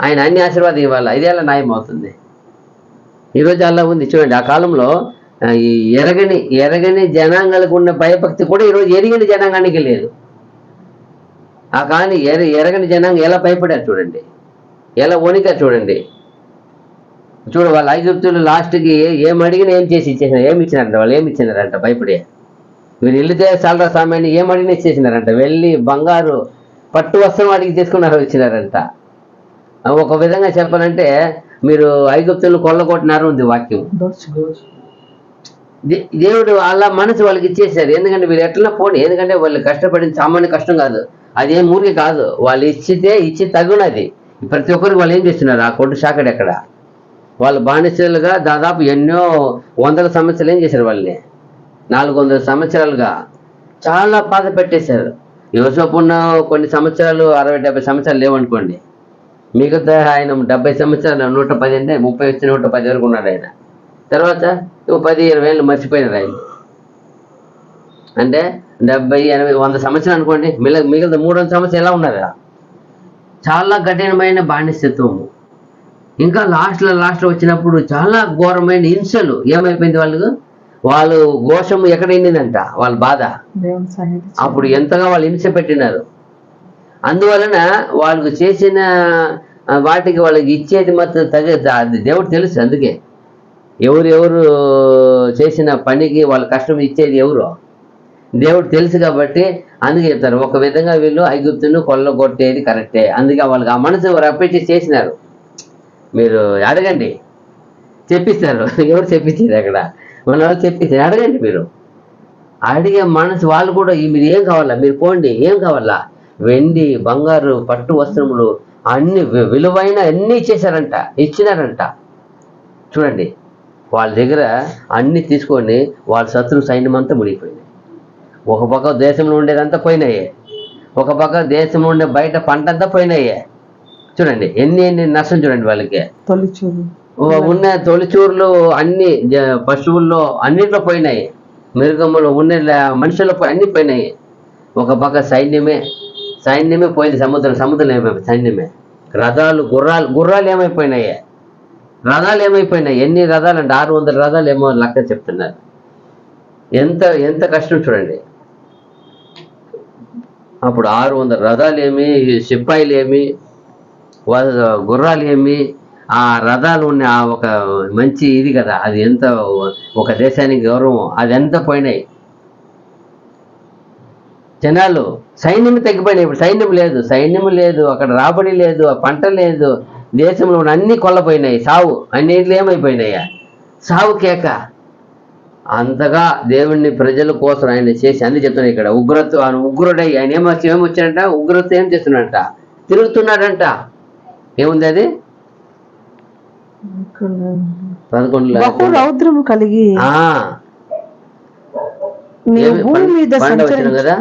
ఆయన అన్ని ఆశీర్వాదం ఇవ్వాలా? ఇది ఎలా న్యాయం అవుతుంది? ఈరోజు అలా ఉంది. చూడండి, ఆ కాలంలో ఈ ఎరగని జనాంగాలకు ఉన్న భయభక్తి కూడా ఈరోజు ఎరిగిన జనాంగానికి లేదు. ఆ కానీ ఎరగని జనాంగం ఎలా భయపడారు చూడండి, ఎలా వణికారు చూడండి. వాళ్ళ ఐగుప్తులు లాస్ట్కి ఏం అడిగినా ఏం చేసి ఇచ్చేసినారు. ఏమి ఇచ్చినారంట? వాళ్ళు ఏమి ఇచ్చినారంట? భయపడి మీరు వెళ్తే సాలరా సామాన్ని ఏం అడిగినా ఇచ్చేసినారంట. వెళ్ళి బంగారు పట్టు వస్త్రం అడిగి తీసుకున్నారు, ఇచ్చినారంట. ఒక విధంగా చెప్పాలంటే మీరు ఐగుప్తులను కొల్లగొట్టినారు ఉంది వాక్యం. దేవుడు అలా మనసు వాళ్ళకి ఇచ్చేసారు. ఎందుకంటే వీళ్ళు ఎట్లా పోనీ, ఎందుకంటే వాళ్ళు కష్టపడింది సామాన్య కష్టం కాదు. అదేం ఊరికి కాదు, వాళ్ళు ఇచ్చి తగునది. ప్రతి ఒక్కరికి వాళ్ళు ఏం చేస్తున్నారు, ఆ కొట్టు షాకడి ఎక్కడ వాళ్ళు బానిసలుగా దాదాపు ఎన్నో వందల సంవత్సరాలు ఏం చేశారు, వాళ్ళని 400 సంవత్సరాలుగా చాలా బాధ పెట్టేశారు. యోసేపు ఉన్న కొన్ని సంవత్సరాలు 60-70 సంవత్సరాలు లేవనుకోండి, మిగతా ఆయన 70 సంవత్సరాలు 110 అంటే 30 వచ్చి 110 వరకు ఉన్నాడు ఆయన. తర్వాత 10-20 ఏళ్ళు మర్చిపోయినారు ఆయన. అంటే 70-80-100 సంవత్సరాలు అనుకోండి, మిగతా 300 సంవత్సరాలు ఎలా ఉన్నారా, చాలా కఠినమైన బానిసత్వము. ఇంకా లాస్ట్లో వచ్చినప్పుడు చాలా ఘోరమైన హింసలు. ఏమైపోయింది వాళ్ళు ఘోషము ఎక్కడ ఎండిందంట, వాళ్ళ బాధ. అప్పుడు ఎంతగా వాళ్ళు హింస పెట్టినారు. అందువలన వాళ్ళకు చేసిన వాటికి వాళ్ళకి ఇచ్చేది మాత్రం అది దేవుడు తెలుసు. అందుకే ఎవరు చేసిన పనికి వాళ్ళ కష్టం ఇచ్చేది ఎవరు దేవుడు తెలుసు. కాబట్టి అందుకే చెప్తారు, ఒక విధంగా వీళ్ళు ఐగుప్తును కొల్లగొట్టేది కరెక్టే. అందుకే వాళ్ళకి ఆ మనసు రప్పించి చేసినారు. మీరు అడగండి, చెప్పిస్తారు. ఎవరు చెప్పించారు అక్కడ, మన వాళ్ళు చెప్పిస్తారు. అడగండి, మీరు అడిగే మనసు వాళ్ళు కూడా మీరు ఏం కావాలా, మీరు పోండి, ఏం కావాలా, వెండి బంగారు పట్టు వస్త్రములు అన్ని విలువైన అన్నీ ఇచ్చినారంట. చూడండి, వాళ్ళ దగ్గర అన్ని తీసుకొని వాళ్ళ శత్రు సైన్యం అంతా మునిగిపోయింది. ఒక పక్క దేశంలో ఉండేదంతా పోయినాయే, ఒక పక్క దేశంలో ఉండే బయట పంట అంతా పోయినాయే. చూడండి ఎన్ని నష్టం. చూడండి వాళ్ళకి ఉన్న తొలిచూరులు అన్ని పశువుల్లో అన్నిట్లో పోయినాయి, మృగములు ఉన్న మనుషుల్లో అన్ని పోయినాయి. ఒక పక్క సైన్యమే పోయింది, సముద్రం ఏమైపోయింది, సైన్యమే. రథాలు గుర్రాలు ఏమైపోయినాయి, ఎన్ని రథాలు అంటే 600 రథాలు ఏమో లెక్క చెప్తున్నారు. ఎంత కష్టం చూడండి. అప్పుడు 600 రథాలు ఏమి, సిపాయిలు ఏమి, గుర్రాలు ఏమి, ఆ రథాలు ఉన్న ఒక మంచి ఇది కదా, అది ఎంత ఒక దేశానికి గౌరవం, అది ఎంత పోయినాయి. జనాలు సైన్యం తగ్గిపోయినాయి. ఇప్పుడు సైన్యం లేదు, అక్కడ రాబడి లేదు, ఆ పంట లేదు, దేశంలో అన్ని కొల్లపోయినాయి. సావు అన్నింటిలో ఏమైపోయినాయా, సావు కేక. అంతగా దేవుణ్ణి ప్రజల కోసం ఆయన చేసి అన్ని చెప్తున్నాడు. ఇక్కడ ఉగ్రుడై ఆయన ఏమొచ్చాడంట, ఉగ్రత ఏం చేస్తున్నాడంట, తిరుగుతున్నాడంట. ఏముంది అది 11 రౌద్రము కలిగి కదా,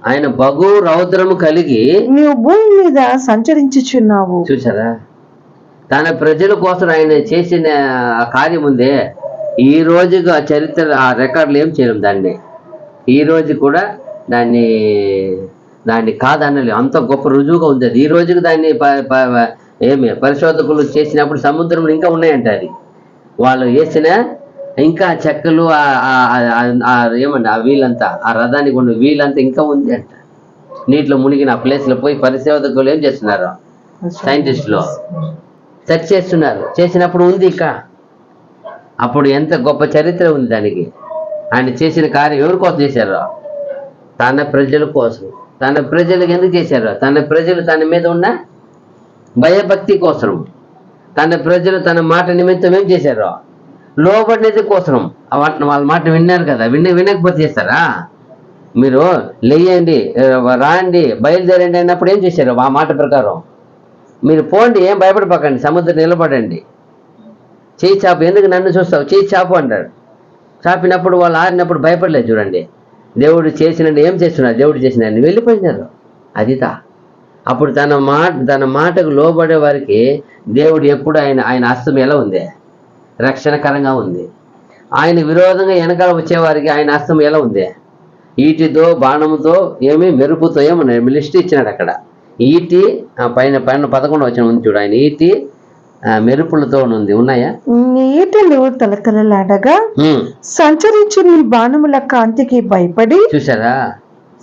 ఆయన బహు రౌద్రము కలిగి నీవు భూమి మీద సంచరించుచున్నావు. చూసారా, తన ప్రజల కోసం ఆయన చేసిన కార్యం ఉందే. ఈ రోజుగా చరిత్ర ఆ రికార్డులు ఏం చేయలేం దాన్ని. ఈ రోజు కూడా దాన్ని కాదనలేదు, అంత గొప్ప రుజువుగా ఉంది అది. ఈ రోజుకి దాన్ని పరిశోధకులు చేసినప్పుడు సముద్రంలో ఇంకా ఉన్నాయంట. అది వాళ్ళు వేసిన ఇంకా చెక్కలు ఏమండి, ఆ వీలంతా, ఆ రథానికి ఉన్న వీలంతా ఇంకా ఉంది అంట. నీటిలో మునిగిన ఆ ప్లేస్లో పోయి పరిశోధకులు ఏం చేస్తున్నారు, సైంటిస్టులు సెర్చ్ చేసినప్పుడు ఉంది ఇంకా. అప్పుడు ఎంత గొప్ప చరిత్ర ఉంది దానికి. ఆయన చేసిన కార్యం ఎవరి కోసం చేశారో, తన ప్రజల కోసం. తన ప్రజలకు ఎందుకు చేశారో, తన ప్రజలు తన మీద ఉన్న భయభక్తి కోసం, తన ప్రజలు తన మాట నిమిత్తం ఏం చేశారో, లోబడినది కోసం. వాళ్ళ మాట విన్నారు కదా, వినకపోతే చేస్తారా? మీరు లేయండి, రాండి, బయలుదేరండి అన్నప్పుడు ఏం చేశారు, ఆ మాట ప్రకారం మీరు పోండి, ఏం భయపడిపోకండి, సముద్రం నిలబడండి, చేయి చాపు, ఎందుకు నన్ను చూస్తావు, చేయి చాపు అంటాడు. చాపినప్పుడు వాళ్ళు ఆరినప్పుడు భయపడలేదు. చూడండి, దేవుడు చేసినట్టు ఏం చేస్తున్నారు, దేవుడు చేసినట్టు వెళ్ళిపోయినారు. అదితా. అప్పుడు తన మాటకు లోబడే వారికి దేవుడు ఎప్పుడు ఆయన హస్తం ఎలా ఉంది, రక్షణకరంగా ఉంది. ఆయన విరోధంగా వెనకాల వచ్చేవారికి ఆయన హస్తం ఎలా ఉంది, ఈటితో బాణముతో మెరుపుతో లిస్ట్ ఇచ్చినాడు అక్కడ. ఈటి పైన 11 వచ్చిన ఉంది చూడు, ఆయన ఈటి మెరుపులతో ఉంది, ఉన్నాయా? నీటిలో తలతలలాడగా సంచరించు నీ బాణముల కాంతికి భయపడి. చూసారా,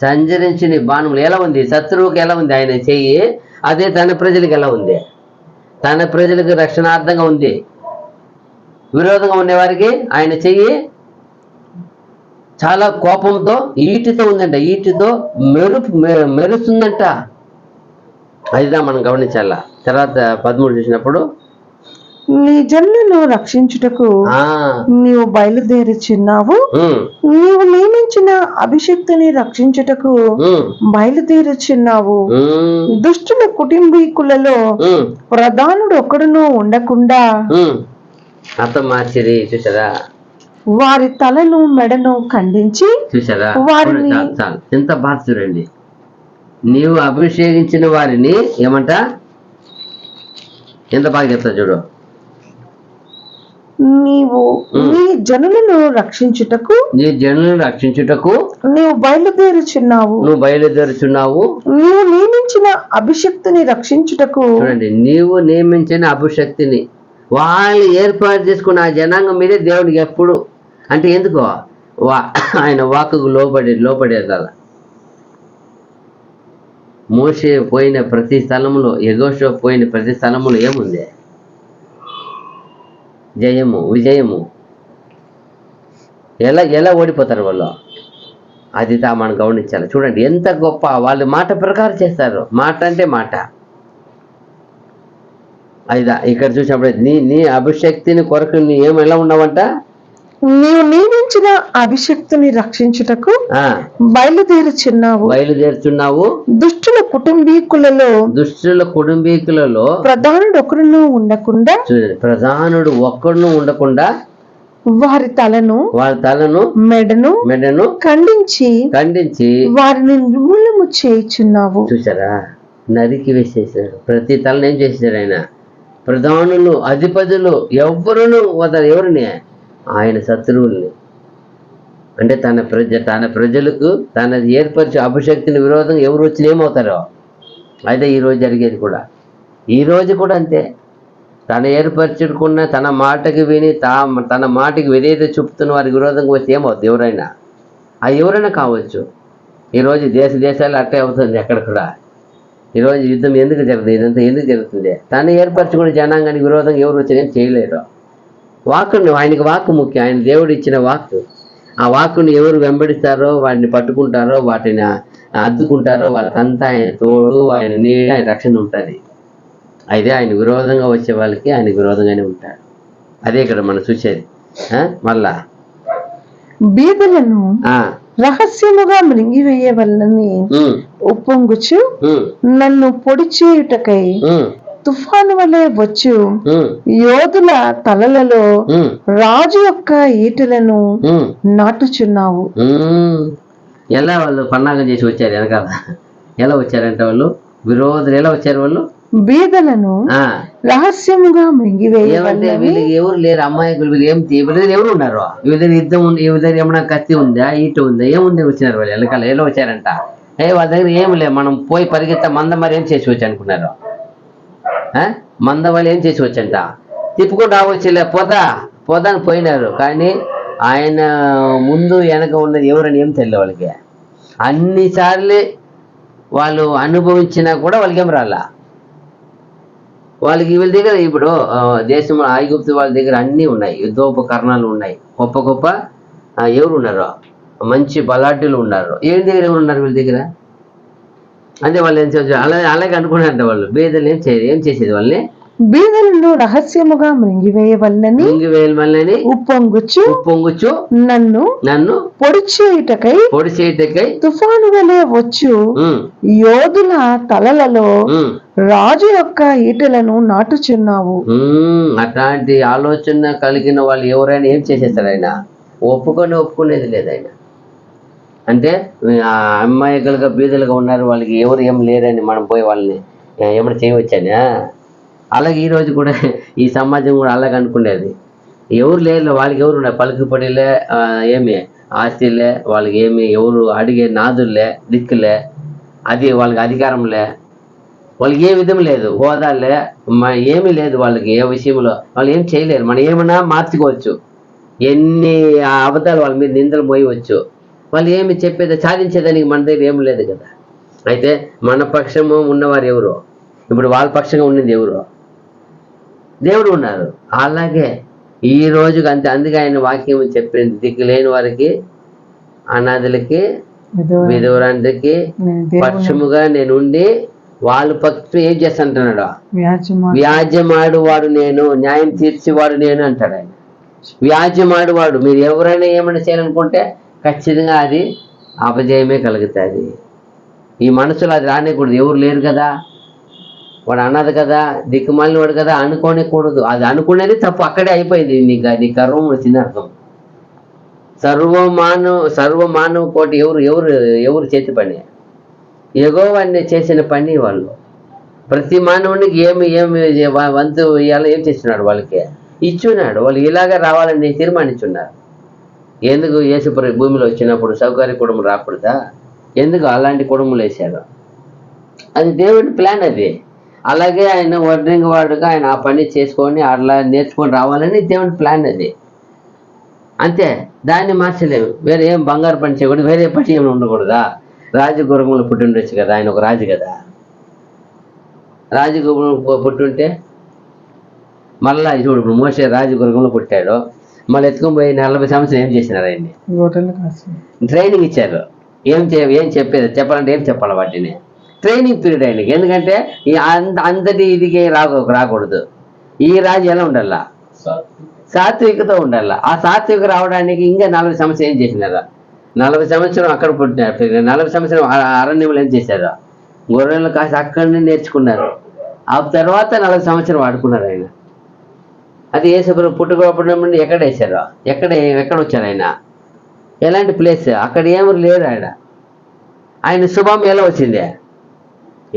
సంచరించి నీ బాణములు ఎలా ఉంది, శత్రువుకి ఎలా ఉంది ఆయన చెయ్యి, అదే తన ప్రజలకు ఎలా ఉంది, తన ప్రజలకు రక్షణార్థంగా ఉంది. విరోధంగా ఉండేవారికి ఆయన చెయ్యి చాలా కోపంతో ఈటితో ఉందంట, ఈటితో మెరుస్తుందంట. అదిదా మనం గమనించాలా. తర్వాత 13 చూసినప్పుడు, నీ జనులను రక్షించుటకు నీవు బయలుదేరుచున్నావు, నీవు నియమించు నియమించిన అభిషక్తిని రక్షించుటకు బయలుదేరుచున్నావు. దుష్టుల కుటుంబీకులలో ప్రధానుడు ఒక్కడును ఉండకుండా అర్థం మార్చిది చూసారా, వారి తలను మెడను ఖండించి చూసారా, వారిని చాలు ఎంత బాధ చూడండి. నీవు అభిషేకించిన వారిని ఏమంట, ఎంత బాగా చెప్తా చూడు. నీవు నీ జనులను రక్షించుటకు నీవు బయలుదేరుచున్నావు. నీవు నియమించిన అభిషక్తిని రక్షించుటకు. చూడండి, నీవు నియమించిన అభిషక్తిని వాళ్ళు ఏర్పాటు చేసుకున్న ఆ జనాంగం మీదే దేవుడికి ఎప్పుడు అంటే ఎందుకో ఆయన వాక్కుకు లోపడేదాల. మోషే పోయిన ప్రతి స్థలంలో, యెహోషువ పోయిన ప్రతి స్థలంలో ఏముంది? జయము, విజయము. ఎలా ఓడిపోతారు వాళ్ళు, అది మనం గమనించాలి. చూడండి ఎంత గొప్ప వాళ్ళు మాట ప్రకారం చేస్తారు. మాట అంటే మాట. అదిదా ఇక్కడ చూసినప్పుడు నీ అభిషక్తిని కొరకు నీ ఎలా ఉన్నావంట, నీవు నియమించిన అభిషక్తిని రక్షించుటకు బయలుదేరుచున్నావు. దుష్టుల కుటుంబీకులలో ప్రధానుడు ఒక్కడును ఉండకుండా వారి తలను మెడను ఖండించి వారిని నిర్మూలము చేయుచున్నావు. చూసారా, నరికి వేసేసాడు. ప్రతి తలను ఏం చేసేసాడు ఆయన? ప్రధానులు, అధిపతులు ఎవరును వదలు. ఎవరిని? ఆయన శత్రువుల్ని. అంటే తన ప్రజలకు తన ఏర్పరిచే అభిషక్తిని విరోధంగా ఎవరు వచ్చి ఏమవుతారో అయితే ఈరోజు జరిగేది కూడా. ఈరోజు కూడా అంతే. తన ఏర్పరచుకున్న తన మాటకి విని తన మాటకి విధేయత చూపుతున్న వారికి విరోధంగా వచ్చి ఏమవుతుంది? ఎవరైనా ఎవరైనా కావచ్చు. ఈరోజు దేశాలు అట్టే అవుతుంది. అక్కడ కూడా ఈరోజు యుద్ధం ఎందుకు జరుగుతుంది? ఇదంతా ఎందుకు జరుగుతుంది? తను ఏర్పరచుకున్న జనాంగానికి విరోధంగా ఎవరు వచ్చి ఏం చేయలేరు. వాక్కుని, ఆయనకి వాక్కు ముఖ్యం. ఆయన దేవుడు ఇచ్చిన వాక్కు. ఆ వాక్కుని ఎవరు వెంబడిస్తారో, వాటిని పట్టుకుంటారో, వాటిని అద్దుకుంటారో వాళ్ళకంతా ఆయన తోడు, ఆయన నీడ, ఆయన రక్షణ ఉంటుంది. అయితే ఆయన విరోధంగా వచ్చే వాళ్ళకి ఆయన విరోధంగానే ఉంటాడు. అదే ఇక్కడ మనం చూసేది. మళ్ళా బీదలను రహస్యముగా మృంగివేయవలనని ఉప్పొంగుచు నన్ను పొడి చేయుటకై తుఫాను వలె వచ్చు యోధుల తలలలో రాజు యొక్క ఈటలను నాటుచున్నావు. ఎలా వాళ్ళు పన్నాగం చేసి వచ్చారు వెనకాల? ఎలా వచ్చారంటే వాళ్ళు విరోధులు ఎలా వచ్చారు? వాళ్ళు బీదలను రహస్యముగా మృంగివేయాలంటే వీళ్ళకి ఎవరు లేరు, అమ్మాయికులు. వీళ్ళు వీళ్ళ ఎవరు ఉన్నారు? వీళ్ళ యుద్ధం ఉంది, వీళ్ళ ఏమన్నా కత్తి ఉందా, ఈట ఉందా, ఏముంది? వచ్చినారు వాళ్ళు వెనకాల. ఎలా వచ్చారంట? వాళ్ళ దగ్గర ఏమి లేదు, మనం పోయి పరిగెత్త మంద మరి ఏం చేసి వచ్చి అనుకున్నారు? మంద వాళ్ళు ఏం చేసి వచ్చంట? తిప్పుకుంటూ రావచ్చులే, పోదాని పోయినారు. కానీ ఆయన ముందు వెనక ఉన్నది ఎవరని ఏం తెలియదు వాళ్ళకి. అన్నిసార్లు వాళ్ళు అనుభవించినా కూడా వాళ్ళకి ఏం రాలా. వాళ్ళకి వీళ్ళ దగ్గర ఇప్పుడు దేశంలో ఐగుప్తు వాళ్ళ దగ్గర అన్నీ ఉన్నాయి, యుద్ధోపకరణాలు ఉన్నాయి, గొప్ప ఎవరు ఉన్నారు? మంచి బలాఢ్యులు ఉన్నారు. ఏం దగ్గర ఎవరు ఉన్నారు వీళ్ళ దగ్గర? అంటే వాళ్ళు ఏం చేస్తారు? అలాగే అనుకున్నారంట వాళ్ళు. బీదలు ఏం చేసేది? వాళ్ళని బీదలను రహస్యముగా మృంగివేయవలనని ఉప్పొంగుచు నన్ను పొడి చేయుటకై తుఫాను వలె వచ్చు యోధుల తలలలో రాజు యొక్క ఈటలను నాటుచున్నావు. అట్లాంటి ఆలోచన కలిగిన వాళ్ళు ఎవరైనా ఏం చేసేస్తారు? ఆయన ఒప్పుకునేది లేదు. ఆయన అంటే అమ్మాయిలుగా బీదలుగా ఉన్నారు, వాళ్ళకి ఎవరు ఏం లేరని మనం పోయి వాళ్ళని ఏమైనా చేయవచ్చా? అలాగే ఈరోజు కూడా ఈ సమాజం కూడా అలాగే అనుకునేది. ఎవరు లేరు, వాళ్ళకి ఎవరు ఉన్నారు? పలుకుపడిలే, ఏమి ఆస్తిలే, వాళ్ళకి ఏమి ఎవరు అడిగే నాదులే, దిక్కులే, అది వాళ్ళకి అధికారంలే, వాళ్ళకి ఏ విధం లేదు, హోదాలే, ఏమీ లేదు వాళ్ళకి. ఏ విషయంలో వాళ్ళు ఏం చేయలేరు. మనం ఏమన్నా మార్చుకోవచ్చు, ఎన్ని అబద్ధాలు వాళ్ళ మీద నిందలు పోయవచ్చు. వాళ్ళు ఏమి చెప్పేది సాధించేదానికి మన దగ్గర ఏమి లేదు కదా. అయితే మన పక్షము ఉన్నవారు ఎవరు? ఇప్పుడు వాళ్ళ పక్షంగా ఉన్నది ఎవరు? దేవుడు ఉన్నారు. అలాగే ఈ రోజుకి అంతే. అందుకే ఆయన వాక్యం చెప్పింది, దిక్కు లేని వారికి, అనాథులకి, విధవరాంటికి పక్షముగా నేను ఉండి వాళ్ళ పక్షం ఏం చేస్తానంటున్నాడు? వ్యాజ్యమాడువాడు నేను, న్యాయం తీర్చేవాడు నేను అంటాడు ఆయన. వ్యాజ్యమాడువాడు. మీరు ఎవరైనా ఏమైనా చేయాలనుకుంటే ఖచ్చితంగా అది అపజయమే కలుగుతుంది. ఈ మనసులో అది రానికూడదు. ఎవరు లేరు కదా, వాడు అన్నది కదా, దిక్కుమాలిన వాడు కదా అనుకోనేకూడదు. అది అనుకునేది తప్పు, అక్కడే అయిపోయింది. నీ గర్వం వచ్చింది అర్థం. సర్వమానవ కోటి ఎవరు చేతి పని? యెహోవానే చేసిన పని వాళ్ళు. ప్రతి మానవునికి ఏమి వంతు ఇవాళ ఏం చేస్తున్నాడు, వాళ్ళకి ఇచ్చున్నాడు. వాళ్ళు ఇలాగే రావాలని తీర్మానించున్నారు. ఎందుకు యేసు భూమిలో వచ్చినప్పుడు సౌకర్య కుటుంబం రాకూడదా? ఎందుకు అలాంటి కుటుంబాలు వేశారు? అది దేవుడి ప్లాన్ అది. అలాగే ఆయన వడ్రింగ్ వాడుగా ఆయన ఆ పని చేసుకొని అట్లా నేర్చుకొని రావాలని దేవుడి ప్లాన్ అది. అంతే, దాన్ని మార్చలేము. వేరే ఏం బంగారు పని చేయకూడదు, వేరే పని ఏమి ఉండకూడదా? రాజగుర్రంలో పుట్టిండొచ్చు కదా, ఆయన ఒక రాజు కదా. రాజగుర్రం పుట్టుంటే మళ్ళా చూడు, ఇప్పుడు మోసే రాజగుర్రంలో పుట్టాడు. మళ్ళీ ఎత్తుకొని పోయి 40 సంవత్సరం ఏం చేసినారు? ఆయన్ని ట్రైనింగ్ ఇచ్చారు. ఏం చెప్పేది, చెప్పాలంటే ఏం చెప్పాలి, వాటిని ట్రైనింగ్ పీరియడ్ ఆయనకి. ఎందుకంటే అంతటి ఇదికి రాకూడదు. ఈ రాజు ఎలా ఉండాలా? సాత్వికతో ఉండాలా. ఆ సాత్విక రావడానికి ఇంకా 40 సంవత్సరం ఏం చేసినారా? 40 సంవత్సరం అక్కడ పుట్టినారు, 40 సంవత్సరం అరణ్యంలో ఏం చేశారు? గొర్రెలు కాసి అక్కడనే నేర్చుకున్నారు. ఆ తర్వాత 40 సంవత్సరం వాడుకున్నారు ఆయన. అది యేసుప్రభు పుట్టుకున్నప్పుడు ఎక్కడ వేశారు? ఎక్కడ వచ్చారు ఆయన? ఎలాంటి ప్లేస్? అక్కడ ఏమి లేరు. ఆయన శుభం ఎలా వచ్చింది?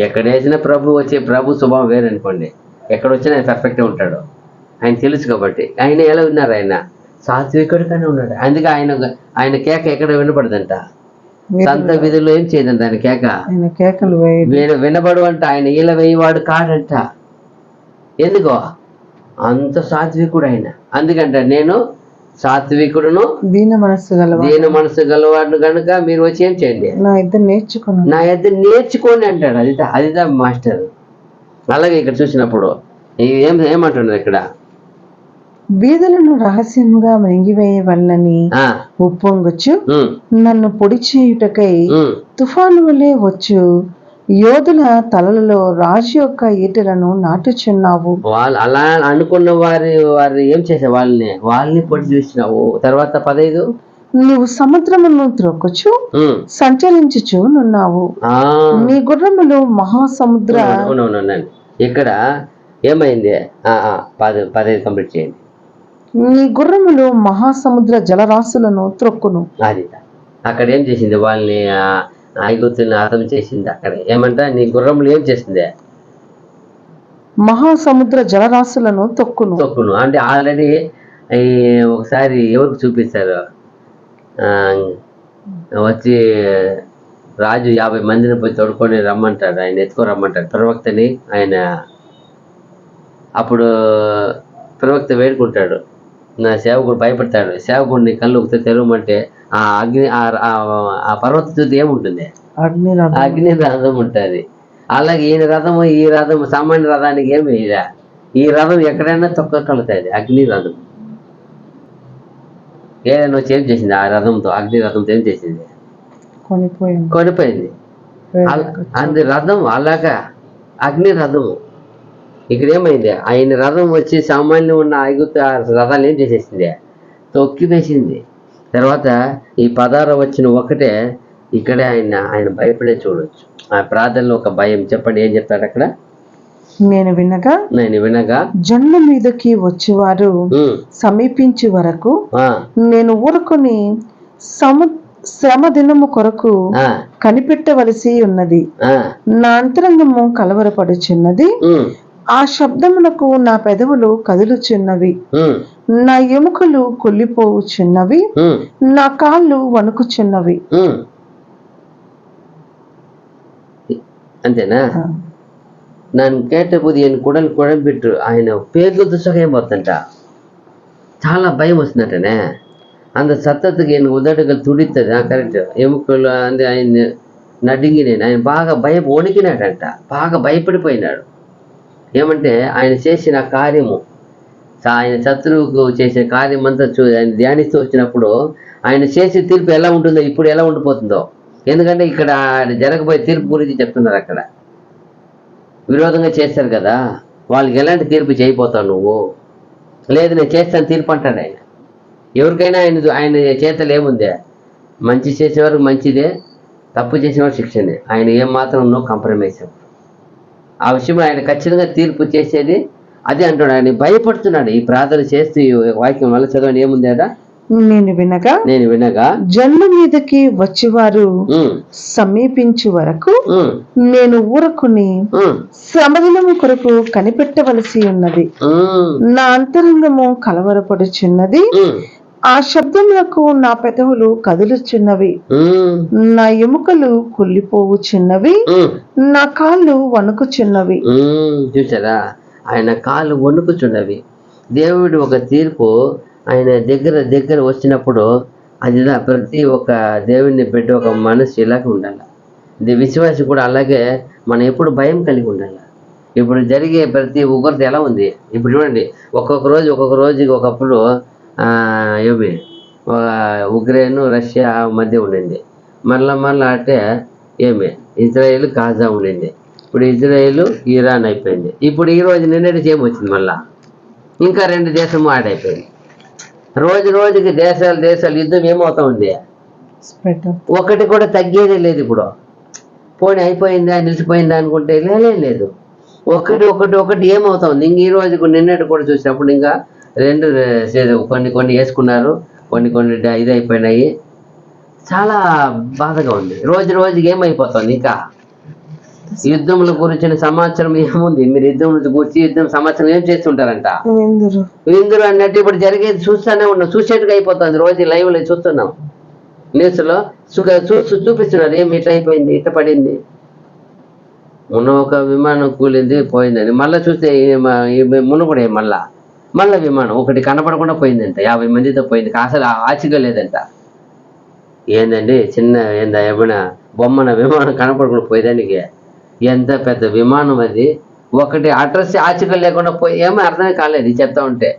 ఎక్కడ వేసిన ప్రభు శుభం వేరనుకోండి. ఎక్కడ వచ్చినా ఆయన పర్ఫెక్ట్గా ఉంటాడు. ఆయన తెలుసు కాబట్టి. ఆయన ఎలా ఉన్నారు? ఆయన సాత్వికుడిగానే ఉన్నాడు. అందుకే ఆయన కేక ఎక్కడ వినపడదంట. సంత విధులు ఏం చేయదంట ఆయన కేకలు వినపడు అంట. ఆయన ఈల వేయవాడు కాడంట. ఎందుకో అంత సాత్వికుడు ఆయన. అందుకంట నేను సాత్వికుడును దీన మనస్సు గలవాడు కనుక మీరు వచ్చి ఏం చేయండి, నా ఇద్దరు నేర్చుకోండి అంటాడు. అదిదా మాస్టర్. అలాగే ఇక్కడ చూసినప్పుడు ఏమంటున్నారు ఇక్కడ? బీదలను రహస్యంగా మృంగివేయవలనని ఉప్పొంగొచ్చు, నన్ను పొడి చేయుటకై తుఫాను వలె వచ్చు యోధుల తలలలో రాజు యొక్క ఈటలను నాటుచున్నావు. వాళ్ళు అలా అనుకున్న వారు ఏం చేసే వాళ్ళని పొడి చూసినావు. తర్వాత 15, నువ్వు సముద్రమును త్రొక్కుచు సంచరించుచు నున్నావు. నీ గుర్రములు మహాసముద్ర. ఇక్కడ ఏమైంది? 15 కంప్లీట్ చేయండి. నీ గుర్రములు మహాసముద్ర జలరాశులను త్రొక్కును. అది అక్కడ ఏం చేసింది? వాళ్ళని ఐగుప్తుని హతం చేసింది. అక్కడ ఏమంటా? నీ గుర్రములు ఏం చేసింది? మహాసముద్ర జలరాశులను తొక్కును. అంటే ఆల్రెడీ ఒకసారి ఎవరికి చూపిస్తారు? వచ్చి రాజు 50 మందిని పోయి తోడుకొని రమ్మంటాడు. ఆయన ఎత్తుకొని రమ్మంటాడు ప్రవక్తని. ఆయన అప్పుడు ప్రవక్త వేడుకుంటాడు, నా సేవకుడు భయపడతాడు. సేవకుడిని కళ్ళు ఒకసారి తెరవమంటే ఆ అగ్ని ఆ పర్వత చుట్టూ ఏముంటుంది? అగ్ని రథం ఉంటుంది. అలాగే ఈ రథం సామాన్య రథానికి ఏమి ఇదా? ఈ రథం ఎక్కడైనా తొక్కగలుగుతుంది. అగ్ని రథం ఏదైనా వచ్చి ఏం చేసింది? ఆ రథంతో, అగ్ని రథంతో ఏం చేసింది? కొనిపోయింది. అది రథం. అలాగా అగ్ని రథము. ఇక్కడ ఏమైంది? ఆయన రథం వచ్చి సామాన్యం ఉన్న ఐగుప్తు రథాలు ఏం చేసేసింది? తొక్కి వేసింది. తర్వాత ఈ 16 వచ్చిన ఒకటే ఇక్కడే ఆయన భయపడే చూడవచ్చు. ఆ ప్రార్థనలో ఒక భయం. చెప్పండి, ఏం చెప్తాడు అక్కడ? నేను వినగా జన్మ మీదకి వచ్చేవారు సమీపించే వరకు నేను ఊరుకొని శ్రమ దినము కొరకు కనిపెట్టవలసి ఉన్నది. నా అంతరంగము కలవరపడుచున్నది. ఆ శబ్దములకు నా పెదవులు కదులుచున్నవి. నా ఎముకలు కొల్లిపోవుచున్నవి. నా కాళ్ళు వణుకుచున్నవి. అంతేనా? நான் கேட்டபோது என் குடல் బిట్టు ఆయన పేగులతో సగం ఏమవుతుందంట. చాలా భయం వస్తుందంటనే. அந்த சத்தத்துக்கு என் உதடுகள் துடித்தது. కరెక్ట్. ఎముకలు అంటే ఆయన నడిగినాను. ఆయన బాగా వణికినాడంట. బాగా భయపడిపోయినాడు. ఏమంటే ఆయన చేసిన కార్యము, ఆయన శత్రువుకు చేసిన కార్యం అంతా ఆయన ధ్యానిస్తూ వచ్చినప్పుడు ఆయన చేసే తీర్పు ఎలా ఉంటుందో, ఇప్పుడు ఎలా ఉండిపోతుందో. ఎందుకంటే ఇక్కడ జరగబోయే తీర్పు గురించి చెప్తున్నారు. అక్కడ విరోధంగా చేస్తారు కదా, వాళ్ళకి ఎలాంటి తీర్పు చేయబోతావు నువ్వు? లేదు, నేను చేస్తాను తీర్పు అంటాడు ఆయన. ఎవరికైనా ఆయన చేతలు ఏముంది? మంచి చేసేవారికి మంచిదే, తప్పు చేసేవారు శిక్షనే. ఆయన ఏమాత్రం నో కాంప్రమైజ్. ఆ విషయంలో ఆయన ఖచ్చితంగా తీర్పు చేసేది అదే అంటున్నాడు. ఆయన భయపడుతున్నాడు ఈ ప్రార్థన చేస్తూ. ఈ వాక్యం వల్ల చదవని ఏముంది కదా, నేను వినగా జనుల మీదకి వచ్చేవారు సమీపించు వరకు నేను ఊరకుని శ్రమదినము కొరకు కనిపెట్టవలసి ఉన్నది. నా అంతరంగము కలవరపడుచున్నది, ఆ శబ్దములకు నా పెదవులు కదులుచున్నవి, నా ఎముకలు కుళ్ళిపోవుచున్నవి, నా కాళ్ళు వణుకుచున్నవి. చూసారా, ఆయన కాళ్ళు వణుకుచున్నవి. దేవుడు ఒక తీర్పు ఆయన దగ్గర వచ్చినప్పుడు అది ప్రతి ఒక్క దేవుడిని పెట్టి ఒక మనసు ఇలాగ ఉండాలి. విశ్వాసి కూడా అలాగే మనం ఎప్పుడు భయం కలిగి ఉండాలి. ఇప్పుడు జరిగే ప్రతి ఉగ్రత ఎలా ఉంది ఇప్పుడు చూడండి. ఒక్కొక్క రోజుకి ఒకప్పుడు ఏమి ఉక్రెయిన్ రష్యా మధ్య ఉండింది. మళ్ళా అంటే ఏమి ఇజ్రాయేల్ గాజా ఉండింది. ఇప్పుడు ఇజ్రాయేల్ ఇరాన్ అయిపోయింది. ఇప్పుడు ఈ రోజు నిన్నటి సేమ్ వచ్చింది. మళ్ళా ఇంకా 2 దేశము యాడ్ అయిపోయింది. రోజుకి దేశాలు యుద్ధం ఏమవుతా ఉంది. ఒకటి కూడా తగ్గేదే లేదు. ఇప్పుడు పోనీ అయిపోయిందా నిలిచిపోయిందా అనుకుంటే లేదు. ఒకటి ఏమవుతా ఉంది. ఇంక ఈ రోజుకు నిన్నటి కూడా చూసినప్పుడు ఇంకా 2 కొన్ని వేసుకున్నారు, కొన్ని ఇది అయిపోయినాయి. చాలా బాధగా ఉంది. రోజుకి ఏమైపోతుంది. ఇంకా యుద్ధముల గురించిన సమాచారం ఏముంది. మీరు యుద్ధం సమాచారం ఏం చేస్తుంటారంట, విందురు అన్నట్టు ఇప్పుడు జరిగేది చూస్తూనే ఉన్నాం. చూసేట్టుగా అయిపోతుంది. రోజు లైవ్ లో చూస్తున్నాం, న్యూస్ లో చూపిస్తున్నారు. ఏమి ఇట్లా అయిపోయింది, ఇట్లా పడింది, మొన్న ఒక విమానం కూలింది పోయిందని. మళ్ళీ చూస్తే మొన్న కూడా మళ్ళా విమానం ఒకటి కనపడకుండా పోయిందంట. 50 మందితో పోయింది. అసలు ఆచిగా లేదంట. ఏందండి ఏమైనా బొమ్మన విమానం కనపడకుండా పోయేదానికి. ఎంత పెద్ద విమానం అది. ఒకటి అడ్రస్ ఆచిగా లేకుండా పోయి ఏమో అర్థమే కాలేదు చెప్తా ఉంటే.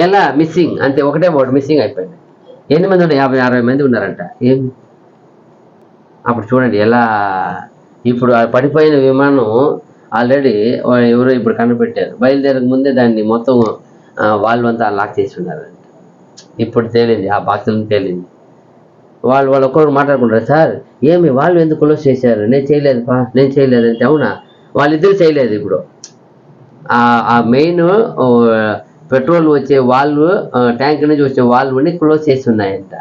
ఎలా మిస్సింగ్ అంతే, ఒకటే మిస్సింగ్ అయిపోయింది. ఎన్ని మంది ఉన్నారు? 50-60 మంది ఉన్నారంట. అప్పుడు చూడండి ఎలా. ఇప్పుడు ఆ పడిపోయిన విమానం ఆల్రెడీ ఎవరో ఇప్పుడు కనిపెట్టారు. బయలుదేరక ముందే దాన్ని మొత్తం వాళ్ళు అంతా లాక్ చేసి ఉన్నారంట. ఇప్పుడు తేలింది, ఆ బాక్సులను తేలింది. వాళ్ళు ఒక్కరు మాట్లాడుకుంటారు, సార్ ఏమి వాళ్ళు ఎందుకు క్లోజ్ చేశారు, నేను చేయలేదు అంటే. అవునా, వాళ్ళిద్దరు చేయలేదు. ఇప్పుడు ఆ మెయిన్ పెట్రోల్ వచ్చే వాళ్ళు, ట్యాంక్ నుంచి వచ్చే వాళ్ళని క్లోజ్ చేసి ఉన్నాయంట.